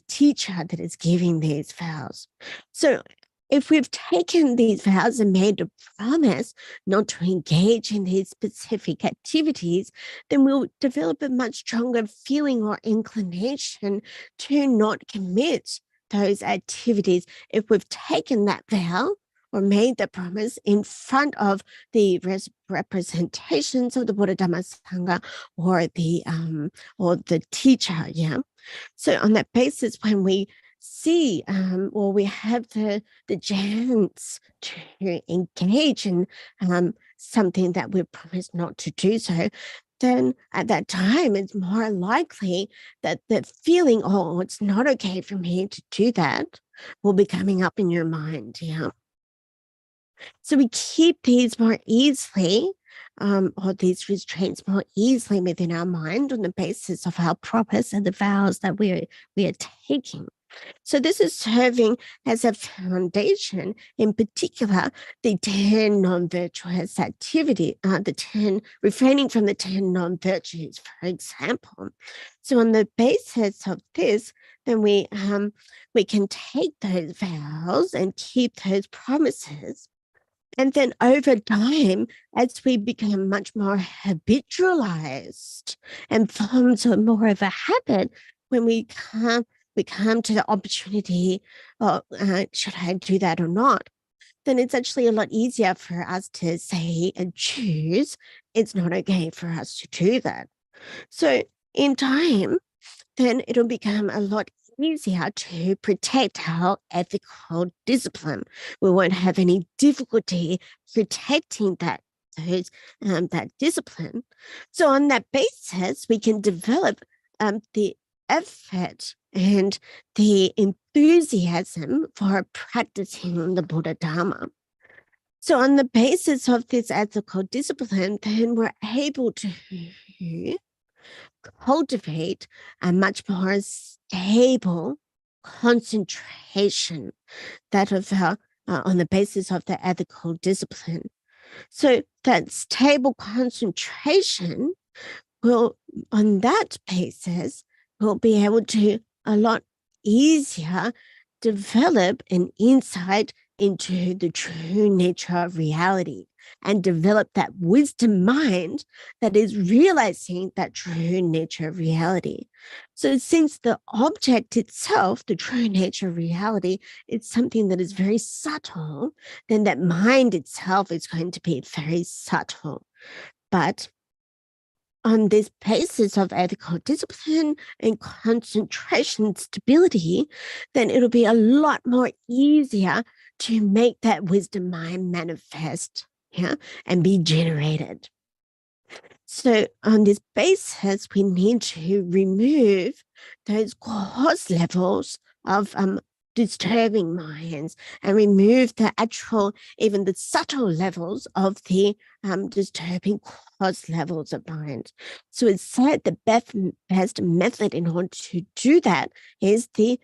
teacher that is giving these vows. So if we've taken these vows and made a promise not to engage in these specific activities, then we'll develop a much stronger feeling or inclination to not commit those activities if we've taken that vow or made the promise in front of the representations of the Buddha, Dhamma, Sangha, or the teacher. So on that basis, when we see or we have the chance to engage in something that we promised not to do so, then at that time it's more likely that the feeling, oh, it's not okay for me to do that, will be coming up in your mind. So we keep these more easily, or these restraints more easily within our mind on the basis of our promise and the vows that we are taking. So this is serving as a foundation, in particular, the 10 non-virtuous activity, refraining from the 10 non-virtues, for example. So on the basis of this, then we can take those vows and keep those promises. And then over time, as we become much more habitualized and forms more of a habit, when we come to the opportunity, should I do that or not? Then it's actually a lot easier for us to say and choose it's not okay for us to do that. So in time, then it'll become a lot easier to protect our ethical discipline. We won't have any difficulty protecting that discipline. So on that basis, we can develop the effort and the enthusiasm for practicing the Buddha Dharma. So on the basis of this ethical discipline, then we're able to cultivate a much more stable concentration that of on the basis of the ethical discipline. So that stable concentration will, on that basis, will be able to a lot easier develop an insight into the true nature of reality and develop that wisdom mind that is realizing that true nature of reality. So since the object itself, the true nature of reality, is something that is very subtle, then that mind itself is going to be very subtle. But on this basis of ethical discipline and concentration stability, then it'll be a lot more easier to make that wisdom mind manifest, and be generated. So on this basis, we need to remove those coarse levels of disturbing minds and remove the actual, even the subtle levels of the disturbing coarse levels of mind. So it's said the best method in order to do that is the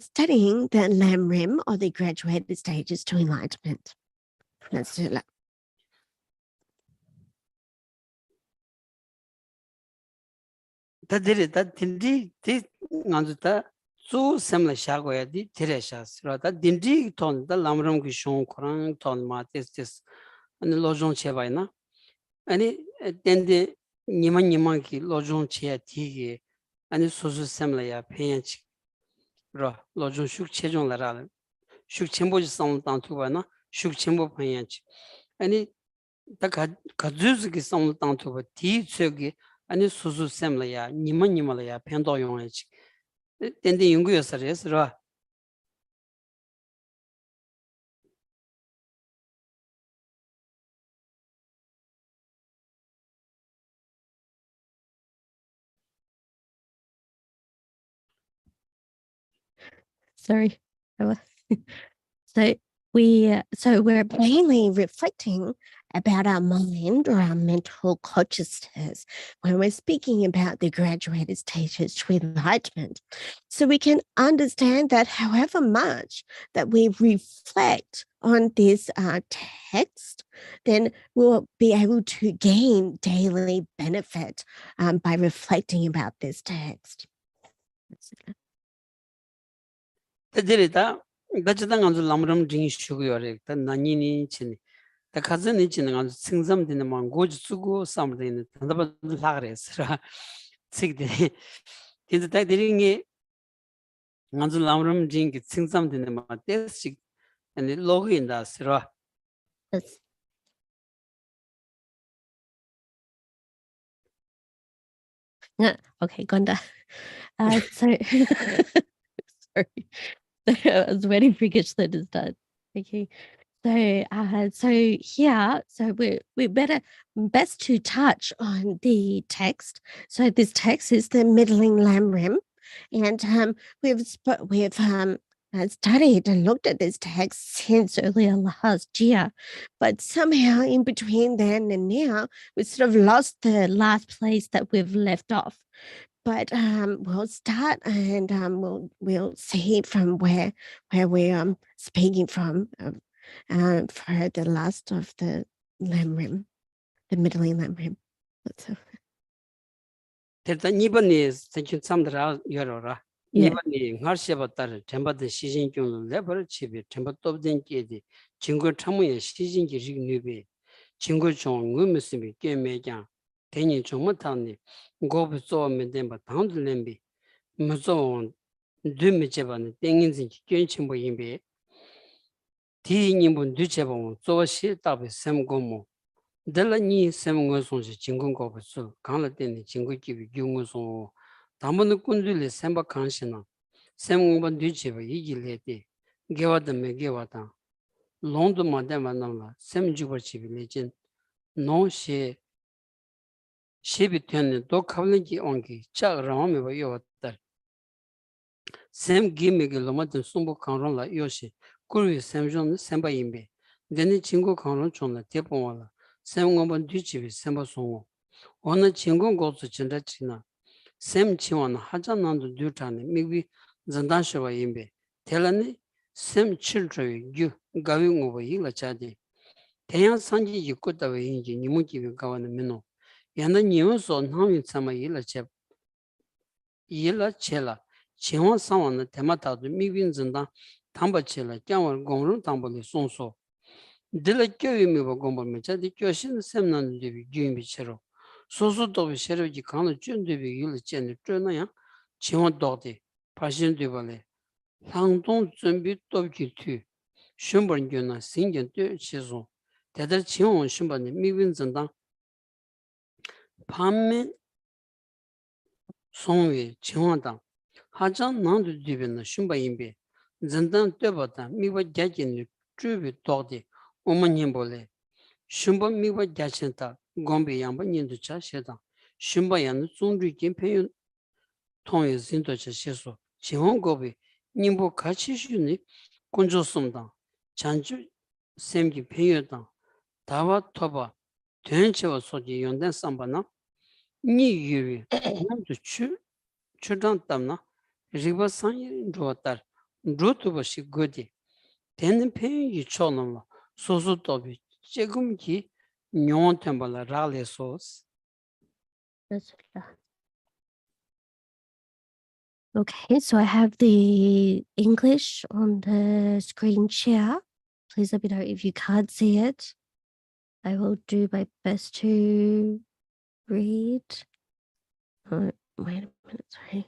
studying the Lam Rim, or the graduated stages to enlightenment. Let's do that. Su semla shagoya di tire shas. Rata dindri ton da lamram ki shon korang ton ma tes ani lojong chebay na. Ani dendi nima ki lojong che tigi ani susu semla ya peyan chik. Ra lojong shuk chejong la ra. Shuk chenpo ji samla tang tuba na shuk chenpo peyan chik. Ani da kadzuz ki samla tang tuba ti tsugi 아니 수수 셈라야 니만니말야 편도 용해지 땡땡 연구였어요. Sorry. So we're mainly reflecting about our mind or our mental consciousness when we're speaking about the graduated stages to enlightenment. So we can understand that however much that we reflect on this text, then we'll be able to gain daily benefit by reflecting about this text. 때들이다 같이당 아주 람름 딩이 쉬고요래. 다 나니니 친. 다 가즈니 친 아주 생삼되는 만 고지 쓰고 삼되는 단답을 하그래서. 식데. 근데 때들이 아주 람름 딩이 생삼되는 만 때식 아니 로그인다 쓰라. Yes. Yeah, okay, Gonda. So sorry. I was waiting for Gichler to start. Okay. So here, so we best to touch on the text. So this text is the middling Lam Rim, and we've studied and looked at this text since earlier last year, but somehow in between then and now, we sort of lost the last place that we've left off. But we'll start and we'll see from where we're speaking from for the last of the Lam Rim, the middling Lam Rim. 일단 2번이 생긴 삼들아 열어라. Yeah. 2번이 har시바다를 전바의 시진경을 레버를 집에 전바 또된 게디 증거 참모의 시진기식 뉴비 증거 중 의무심이 깨매장 대니 정못하니 고부 쪼면 된바 당들렘비 무서운 뇌미제반의 땡인진 견침보 임비 디님분 뒤제봉 쪼시 답의 셈고모 델라니 셈고 손시 진공고 버스 강라 때니 진공기비 용고소 담은 군들의 셈바 강시나 셈고반 뒤제바 이길레데 개와드메 개와다 롱도 만데만나라 셈주버치비 레진 노시 시비 되는 또 카블링기 온기 짜라마메 바요다 셈 기미게 로마든 숨보 강론라 요시 꾸르 셈존 셈바 임베 데니 진고 강론 존나 대봉와라 셈고반 뒤집이 셈바송고 어느 진공 고스 진짜 지나 셈 치원 하자난도 뒤타네 미비 잔단셔와 임베 텔라니 셈 칠트위 유 가윙오버 일라차데 대양 산지 있고다왜 인지 니무기가 가와는 민노 야나 니무소 나미 참아 일라체 일라체라 지원 상황의 테마타도 미빈 잔다 담바체라 짱월 공론 담보리 송소 딜레 교육이 공부면 저디 교신 셈난 데비 주임비처럼 소소도 세르지 강의 준비비 일 전에 쪼나야 지원도데 파신되발에 상동 준비 도기투 신번교나 생견 시소 대들 지원 신번이 미빈전당 판매 송위 지원당 하장 난도 되변의 신바임비 전당 때보다 미버 자진이 주비 도데 오만님볼에 신바 미버 자신다 공비 양반 인도차 세다 신바야는 종주 캠페인 통해 진도차 시소 지원고비 님보 같이 주니 건조습니다 잔주 샘기 페이다 다와 토바 된체와 소지 연된 삼바나 니 유비 남도 추단 담나 리버산 조tar 조토버시 고디 되는 페이 초놈라 소소도비 지금기 뇽템발라 라레소스 That's okay, so I have the English on the screen share. Please let me know if you can't see it. I will do my best to read. Wait a minute, sorry.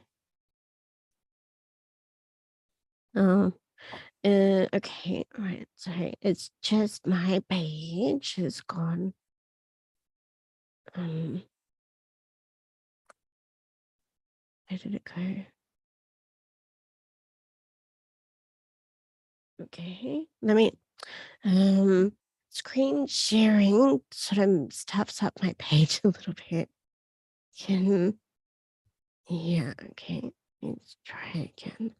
Okay, right, sorry. It's just my page is gone. Where did it go? Okay, let me screen sharing sort of stuffs up my page a little bit. Yeah, okay, let's try again.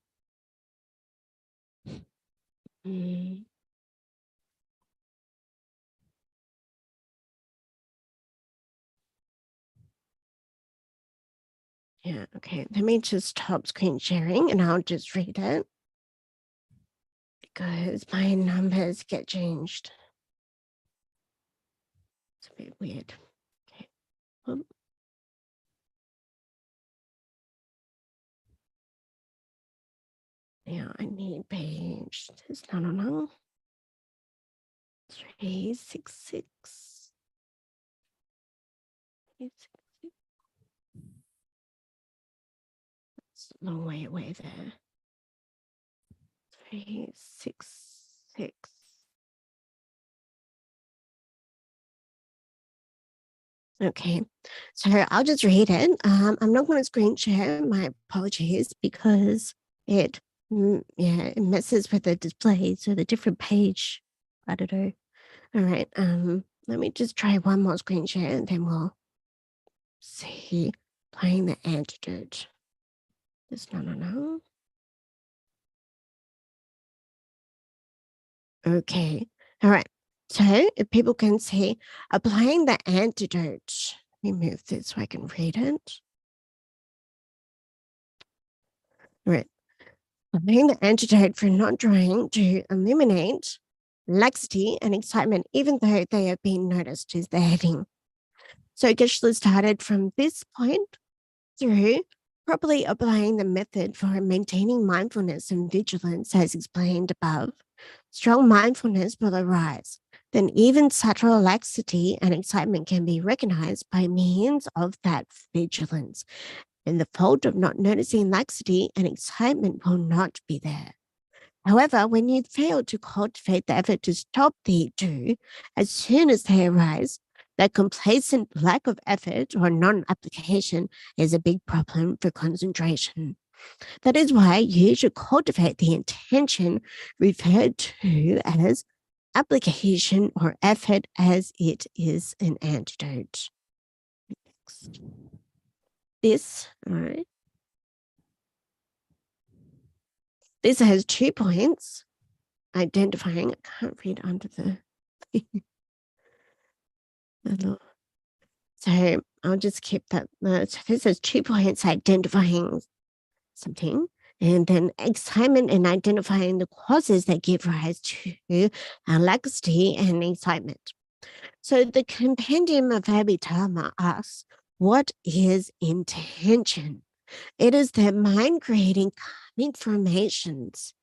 Yeah, okay, let me just stop screen sharing and I'll just read it because my numbers get changed. It's a bit weird. Okay. Yeah, I need page. It's not enough. 366. 366. That's a long way away there. 366. Okay, so I'll just read it. I'm not going to screen share. My apologies because it it messes with the display. So the different page, I don't know. All right. Let me just try one more screen share and then we'll see. Playing the antidote. No. Okay. All right. So if people can see, applying the antidote. Let me move this so I can read it. All right. Applying the antidote for not drawing to eliminate laxity and excitement, even though they have been noticed is the heading. So Geshe started from this point through properly applying the method for maintaining mindfulness and vigilance as explained above. Strong mindfulness will arise. Then even subtle laxity and excitement can be recognized by means of that vigilance. And the fault of not noticing laxity and excitement will not be there. However, when you fail to cultivate the effort to stop the two as soon as they arise, that complacent lack of effort or non-application is a big problem for concentration. That is why you should cultivate the intention referred to as application or effort as it is an antidote. Next. This, all right. This has 2 points. Identifying, I can't read under the so I'll just keep that. So this is 2 points, identifying something, and then excitement and identifying the causes that give rise to laxity and excitement. So the compendium of Abhidharma asks, what is intention? It is the mind creating karmic formations,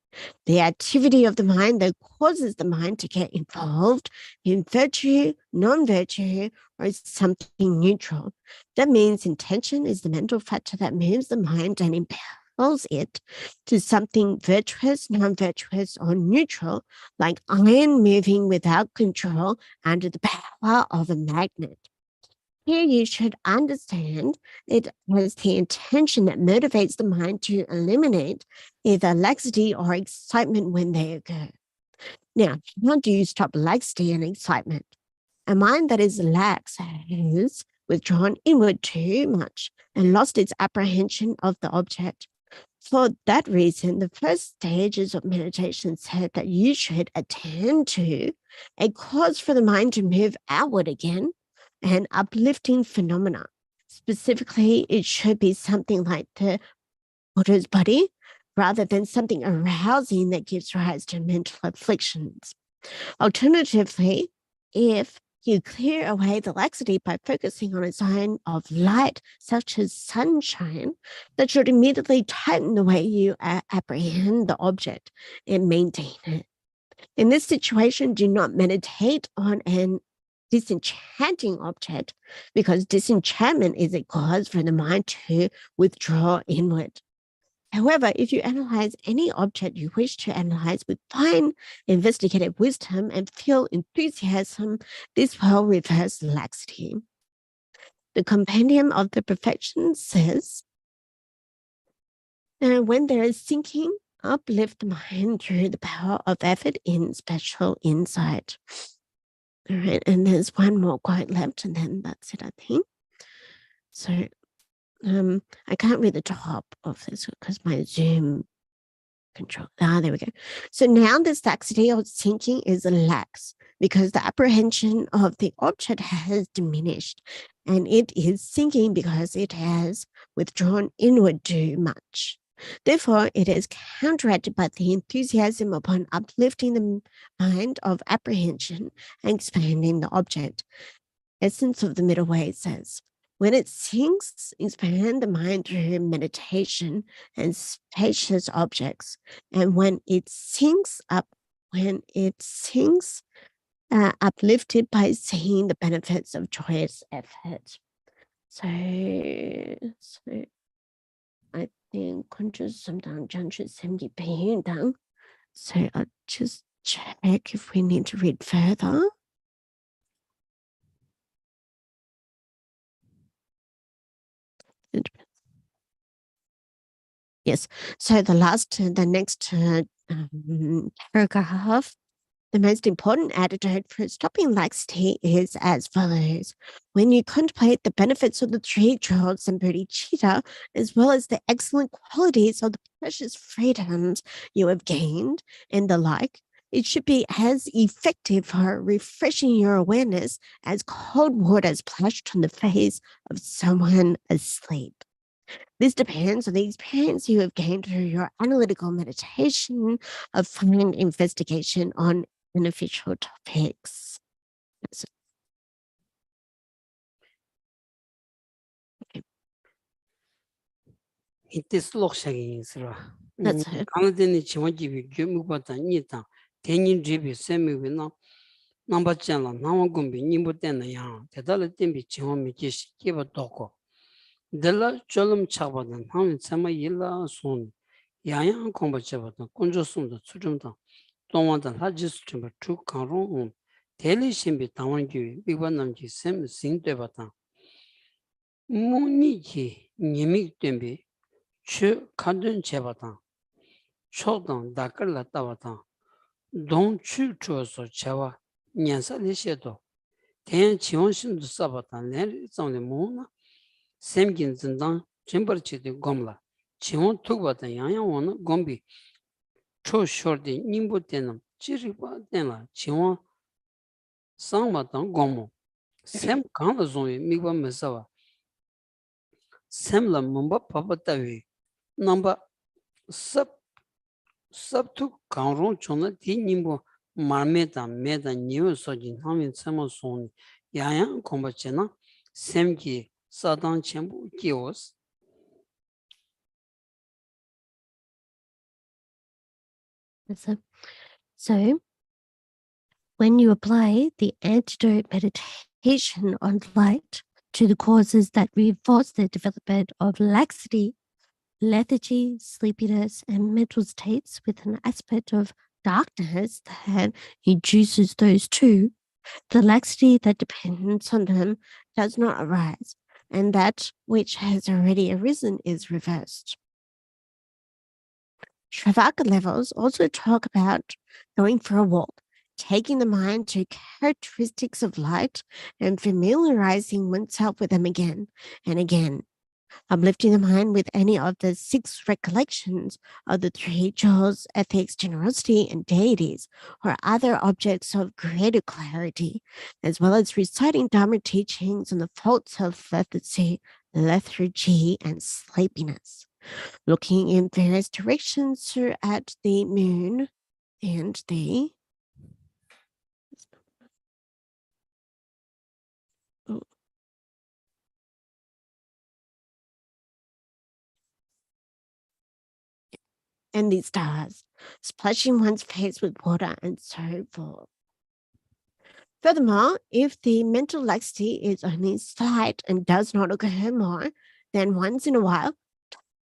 the activity of the mind that causes the mind to get involved in virtue, non-virtue, or something neutral. That means intention is the mental factor that moves the mind and impels it to something virtuous, non-virtuous, or neutral, like iron moving without control under the power of a magnet. Here you should understand it as the intention that motivates the mind to eliminate either laxity or excitement when they occur. Now, how do you stop laxity and excitement? A mind that is lax has withdrawn inward too much and lost its apprehension of the object. For that reason, the first stages of meditation said that you should attend to a cause for the mind to move outward again, an uplifting phenomena. Specifically, it should be something like the Buddha's body rather than something arousing that gives rise to mental afflictions. Alternatively, if you clear away the laxity by focusing on a sign of light, such as sunshine, that should immediately tighten the way you apprehend the object and maintain it. In this situation, do not meditate on an disenchanting object because disenchantment is a cause for the mind to withdraw inward. However, if you analyze any object you wish to analyze with fine investigative wisdom and feel enthusiasm, this will reverse laxity. The Compendium of the Perfections says, And when there is sinking, uplift the mind through the power of effort in special insight. All right, and there's one more quote left, and then that's it, I think. So I can't read the top of this because my Zoom control. There we go. So now this laxity or sinking is lax because the apprehension of the object has diminished, and it is sinking because it has withdrawn inward too much. Therefore, it is counteracted by the enthusiasm upon uplifting the mind of apprehension and expanding the object. Essence of the Middle Way says, when it sinks, expand the mind through meditation and spacious objects. And when it sinks, uplifted by seeing the benefits of joyous effort. So I think 133章去70篇 So I'll just check if we need to read further. Yes. So the next paragraph, the most important antidote for stopping laxity is as follows. When you contemplate the benefits of the 3 jewels and bodhicitta, as well as the excellent qualities of the precious freedoms you have gained and the like, it should be as effective for refreshing your awareness as cold water splashed on the face of someone asleep. This depends on the experience you have gained through your analytical meditation of fine investigation on beneficial topics. This lokshagi isra. That's it. Kanadeni chiwajibi gyumubata nita tenin jibi semi na namba chenla nawa gumbi nimbu tena yang tedala tembi chiwami kishi kiba toko. Dela cholam chabada nami tsama yila soni yang komba chabada kunjo sunda tsujumda tongwada lajis chimba chu kanrong teli shimbi taman gyubi bigwa namji sem sing debata. Muni ki nimik tembi chu kandun chebatan, chodang dakar la tabatan, dong chu chuoso chewa, nyansa li shedo, ten chiwon shindu sabatan, len zangli muna, semgin zindang, jimbar chidi gomla, chiwon tukbatan yang wana gombi, cho shordi nimbu tenam, chirikba tenla, chiwon sangmatan gomo, sem kangla zongwi mikba mesawa, semla mumba papa tawi, namba sab tu kangrong chona di nimbo marmeta meta niyo soji namin tsema soni yayang komba chena semki sadang chenpo kios. So when you apply the antidote meditation on light to the causes that reinforce the development of laxity, lethargy, sleepiness, and mental states with an aspect of darkness that induces those too, the laxity that depends on them does not arise, and that which has already arisen is reversed. Sravaka levels also talk about going for a walk, taking the mind to characteristics of light and familiarizing oneself with them again and again, uplifting the mind with any of the 6 recollections of the 3 jewels, ethics, generosity, and deities, or other objects of greater clarity, as well as reciting Dharma teachings on the faults of lethargy, and sleepiness. Looking in various directions at the moon and the stars, splashing one's face with water, and so forth. Furthermore, if the mental laxity is only slight and does not occur more than once in a while,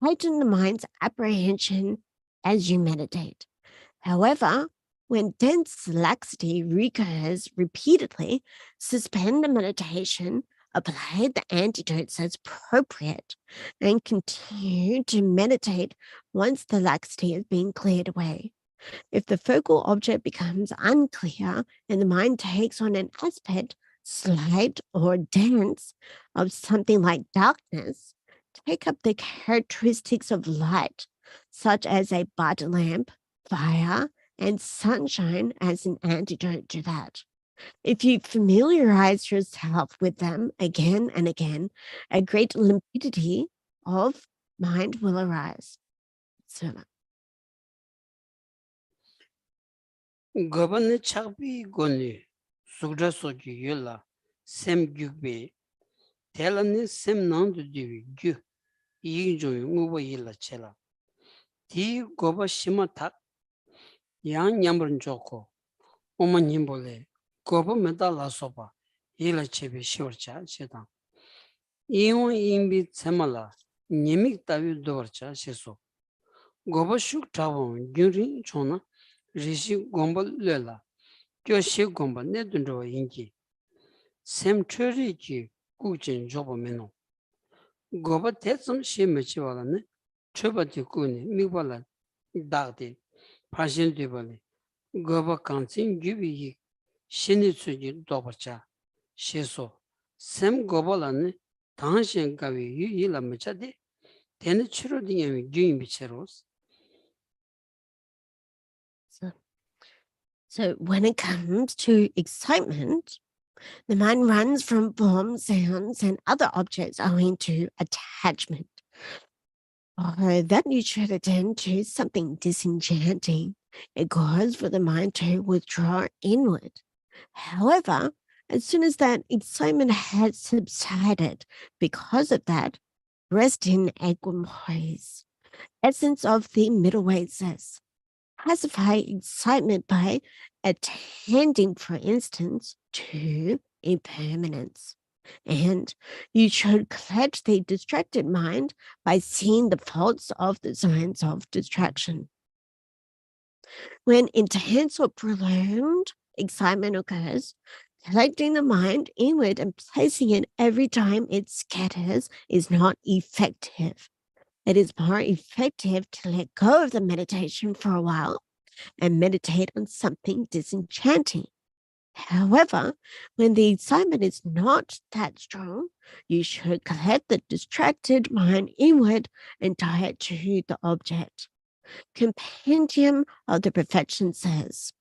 heighten the mind's apprehension as you meditate. However, when dense laxity recurs repeatedly, suspend the meditation, apply the antidotes as appropriate, and continue to meditate once the laxity has been cleared away. If the focal object becomes unclear and the mind takes on an aspect, slight or dense, of something like darkness, take up the characteristics of light, such as a bud lamp, fire, and sunshine as an antidote to that. If you familiarize yourself with them again and again, a great limpidity of mind will arise. So, Governor Chakpi Goni, Sugra Soji Yula, Sem Gugbe, Telani Sem Nandu Divi Gu, Yinjo Muba Yila Chela. Ti Goba Shima Tak, Yang Yambran Joko, Oman Yimbole, Goba Medala Soba, Yila Chebe Shorcha, Chetan. Ion Imbi Semala, Nimik Tavi Dorcha, Sheso. Goba Shuk Tavon, Gurin Chona, Rishi Gomba Lela. Kyoshi gomba ne dundro ingi. Sem chori ki kujin jobo meno. Goba tetsum shi mechi wala ne. Choba di kuni mikwa la dagdi. Pashin di bali. Goba kanzin gyubi yi. Shini tsuji dobacha. Shiso. Sem goba la ne. Tangshin gawi yu yi la mecha di. Teni chiro di yami gyuyin bicheros. so when it comes to excitement, the mind runs from form, sounds, and other objects owing to attachment. That you should attend to something disenchanting. It causes for the mind to withdraw inward. However, as soon as that excitement has subsided, because of that, rest in equipoise. Essence of the middle way says, pacify excitement by attending, for instance, to impermanence. And you should collect the distracted mind by seeing the faults of the signs of distraction. When intense or prolonged excitement occurs, collecting the mind inward and placing it every time it scatters is not effective. It is more effective to let go of the meditation for a while and meditate on something disenchanting. However, when the excitement is not that strong, you should collect the distracted mind inward and tie it to the object. Compendium of the Perfection says,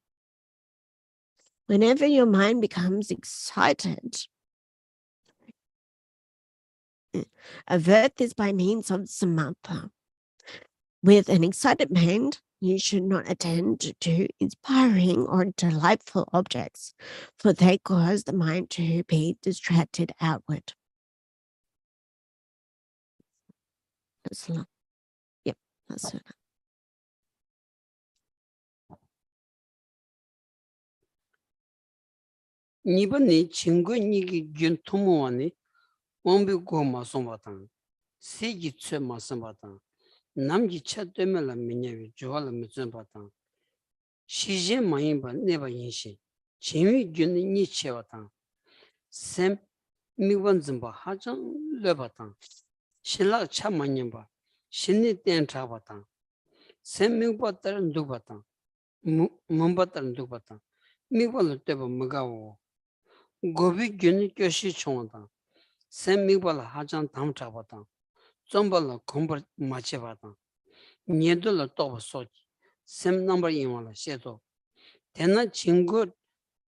whenever your mind becomes excited, avert this by means of samatha. With an excited mind, you should not attend to inspiring or delightful objects, for they cause the mind to be distracted outward. Yep, that's it. Nibani chingo nigi gyun tumuwani, ombi go masombatang, segi tsue masombatang, namgi cha demela minyawi juhala mizumbatang, shije mayimba neba yinshi, chingwi gyun ni chebatang, sem miwan zimba hajang lebatang, shilak cha manyimba, shini ten chabatang, sem miwa tar ndubatang, mumba tar ndubatang, miwa lo teba magawo. Gobi gyuni kyoshi chongda, sem migbala hajan tam chabata, zombala kombar machibata, nyedola toba soji, sem number imala shedo. Tena chingo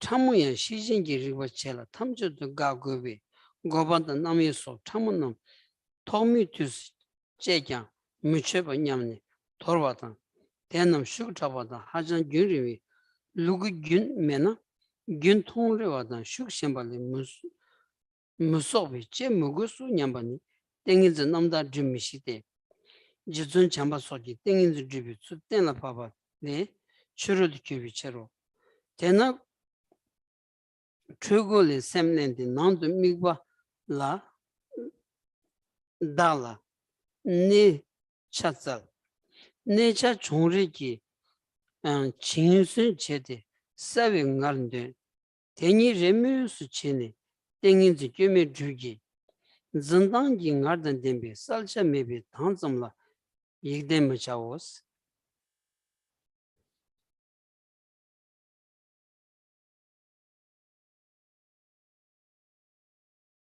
chamuya shijingi riba chela, tamchudu ga gobi, gobanda namiso, chamunam, tomi tus chekya, mucheba nyamni, torbata, tenam shuk chabata, hajan gyuriwi, lugu gyun mena, gyun tongri wadan shuk shembali musobi che mugusu nyambani tenginzi namda dhimi shite jizun chamba soki tenginzi dhibi tsu tenla paba ne churudi kyubi chero tena chugu le semlendi nandu migba la dala ne chatsal ne cha chungri ki chingyusun chede sabi ngarnde teni remiusu chene 땡인지 쯤에 주기 진단기 나던 덴비 살차 메비 당점라 이게되면 자오스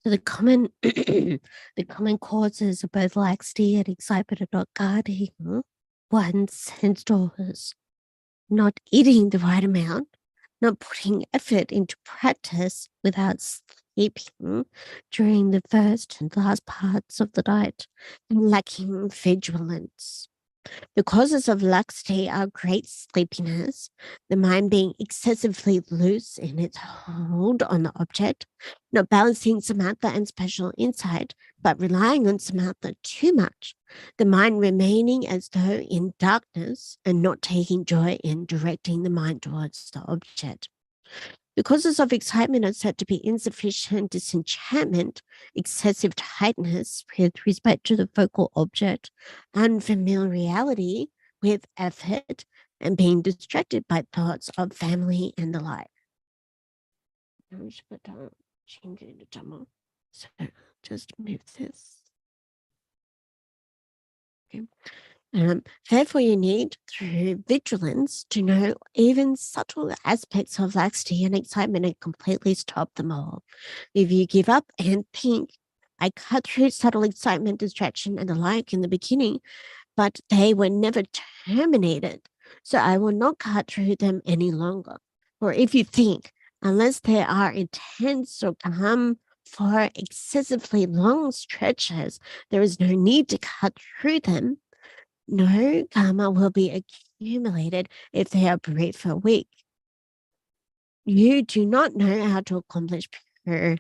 So the common the common causes of both laxity and excitement are not guarding one's sense doors, not eating the right amount, not putting effort into practice without sleeping during the first and last parts of the night, and lacking vigilance. The causes of laxity are great sleepiness, the mind being excessively loose in its hold on the object, not balancing Samantha and special insight, but relying on Samantha too much, the mind remaining as though in darkness and not taking joy in directing the mind towards the object. The causes of excitement are said to be insufficient disenchantment, excessive tightness with respect to the focal object, unfamiliarity with effort, and being distracted by thoughts of family and the like. So just move this. Okay. Therefore, you need, through vigilance, to know even subtle aspects of laxity and excitement and completely stop them all. If you give up and think, I cut through subtle excitement, distraction, and the like in the beginning, but they were never terminated, so I will not cut through them any longer. Or if you think, unless they are intense or come for excessively long stretches, there is no need to cut through them. No karma will be accumulated if they are brief for a week. You do not know how to accomplish pure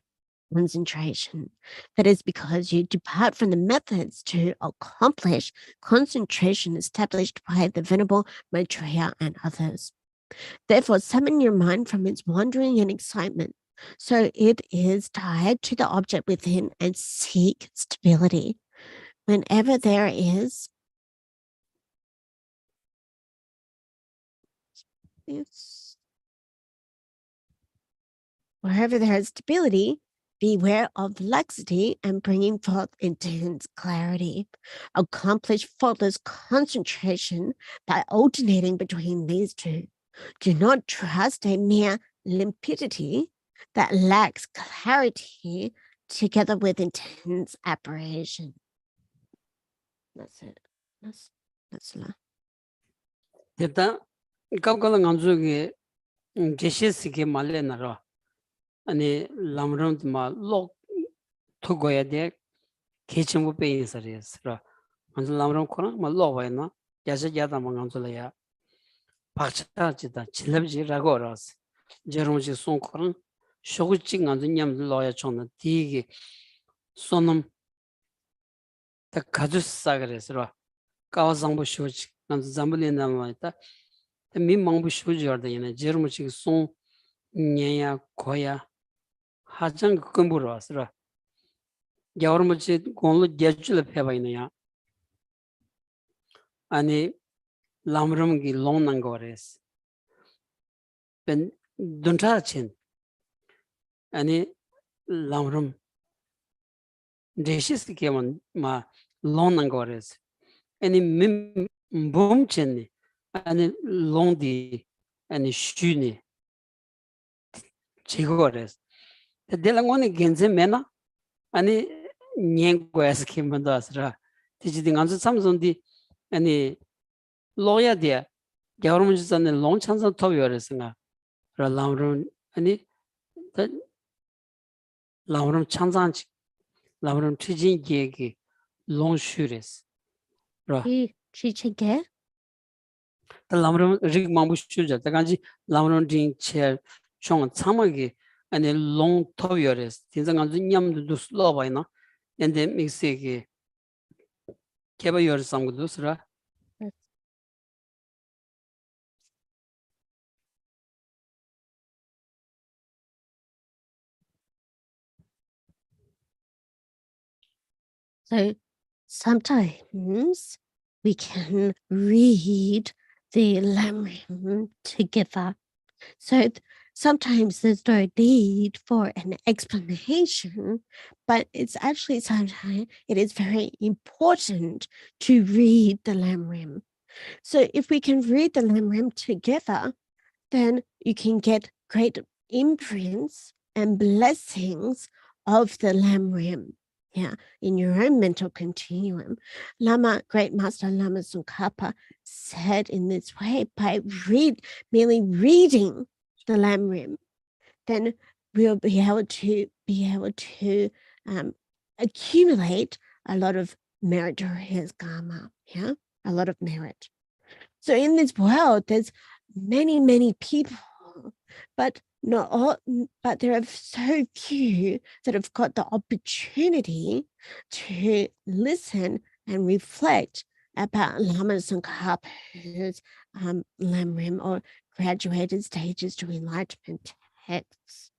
concentration. That is because you depart from the methods to accomplish concentration established by the Venerable Maitreya and others. Therefore, summon your mind from its wandering and excitement, so it is tied to the object within, and seek stability. Whenever there is wherever there is stability, beware of laxity and bringing forth intense clarity. Accomplish faultless concentration by alternating between these two. Do not trust a mere limpidity that lacks clarity together with intense apparition. That's it. That's la. 됐다 갑가랑 안주게 제시스게 말레나라 아니 람름도 말록 토고야 돼 개침부 베이서리스라 먼저 람름 코나 말로와이나 야자야다 망안줄이야 박차지다 질럽지라고 알았어 저런지 손코는 쇼구찡 안전 냠들로야 촌는 디게 손놈 다 가주사 그래서라 가와상부 쇼지 난 잠불린다 말이다 민망부 쇼지어다 얘네 저런지 손 냐야 고야 하장 근부로 왔으라 여러분이 공로 제주를 해봐이네요 아니 람름기 롱난 거레스 벤 돈타친 아니 람름 데시스케만 마 롱난 거레스 아니 민 봄첸니 아니 롱디 아니 슈니 지고레스 데랑원이 겐제메나 아니 녀고야스 김만도 아스라 디지딩 안서 삼손디 아니 로야디아 여러분이 전에 롱찬선 토요레스가 람름 아니 람름 찬잔치 람름 트진게기 롱슈레스 라 Chichige? 람름 릭망부슈자 다간지 람름 딩체 총 참하게 아니 롱 토요레스 진정한 냠도 슬로바이나 근데 믹스에게 개발요를 삼고도 쓰라 So sometimes we can read the Lam Rim together. So sometimes there's no need for an explanation, but it's actually sometimes it is very important to read the Lam Rim. So if we can read the Lam Rim together, then you can get great imprints and blessings of the Lam Rim. Yeah, in your own mental continuum. Great Master Lama Tsongkhapa said in this way, by merely reading the Lam Rim, then we'll be able to accumulate a lot of meritorious karma, yeah, a lot of merit. So in this world, there's many, many people, but not all, but there are so few that have got the opportunity to listen and reflect about Lama Tsongkhapa's Lam Rim, or graduated stages to enlightenment texts.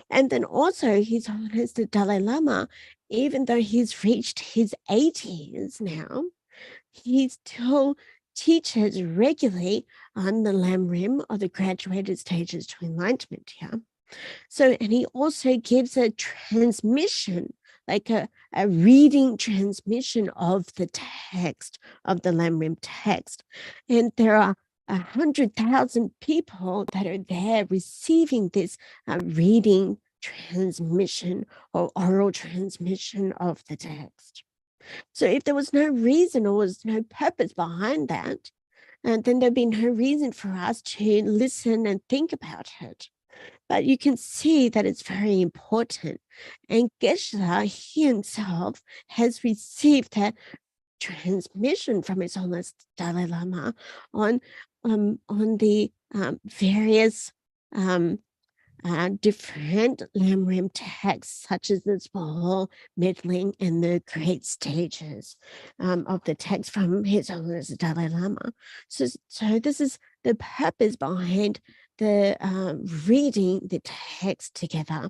And then also His Holiness the Dalai Lama, even though he's reached his 80s now, he still teaches regularly on the Lam Rim, or the graduated stages to enlightenment. Yeah. So, and he also gives a transmission, like a reading transmission of the text, of the Lam Rim text. And there are 100,000 people that are there receiving this reading transmission or oral transmission of the text. So if there was no reason or was no purpose behind that, then there'd be no reason for us to listen and think about it. But you can see that it's very important. And Geshe himself has received that transmission from His Holiness Dalai Lama on the various different Lam Rim texts, such as the small, middling, and the great stages of the text from His Holiness Dalai Lama. So this is the purpose behind the reading the text together.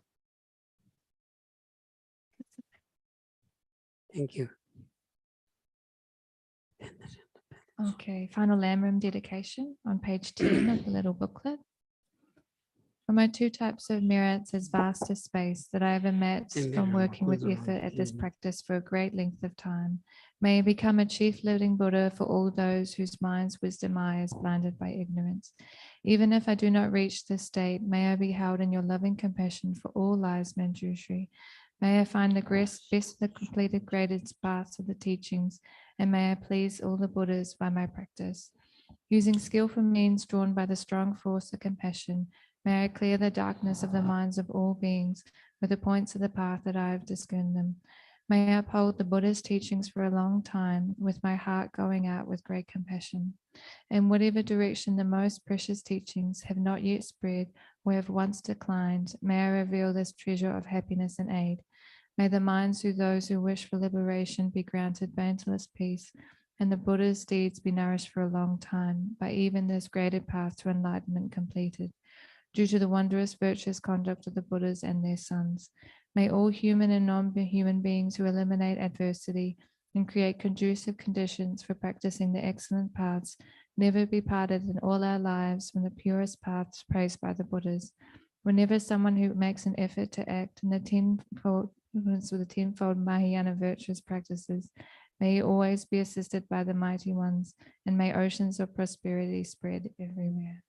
Thank you. Okay, final Lam Rim dedication on page 10 of the little booklet. For my two types of merits as vast as space that I have amassed from working with effort at this practice for a great length of time, may I become a chief living Buddha for all those whose minds' wisdom eye is blinded by ignorance. Even if I do not reach this state, may I be held in your loving compassion for all lives, Manjushri. May I find the best of the completed graded parts of the teachings, and may I please all the Buddhas by my practice. Using skillful means drawn by the strong force of compassion, may I clear the darkness of the minds of all beings with the points of the path that I have discerned them. May I uphold the Buddha's teachings for a long time, with my heart going out with great compassion. In whatever direction the most precious teachings have not yet spread or have once declined, may I reveal this treasure of happiness and aid. May the minds of those who wish for liberation be granted boundless peace, and the Buddha's deeds be nourished for a long time, by even this graded path to enlightenment completed. Due to the wondrous virtuous conduct of the Buddhas and their sons, may all human and non-human beings who eliminate adversity and create conducive conditions for practicing the excellent paths never be parted in all our lives from the purest paths praised by the Buddhas. Whenever someone who makes an effort to act in the tenfold Mahayana virtuous practices, may he always be assisted by the mighty ones, and may oceans of prosperity spread everywhere.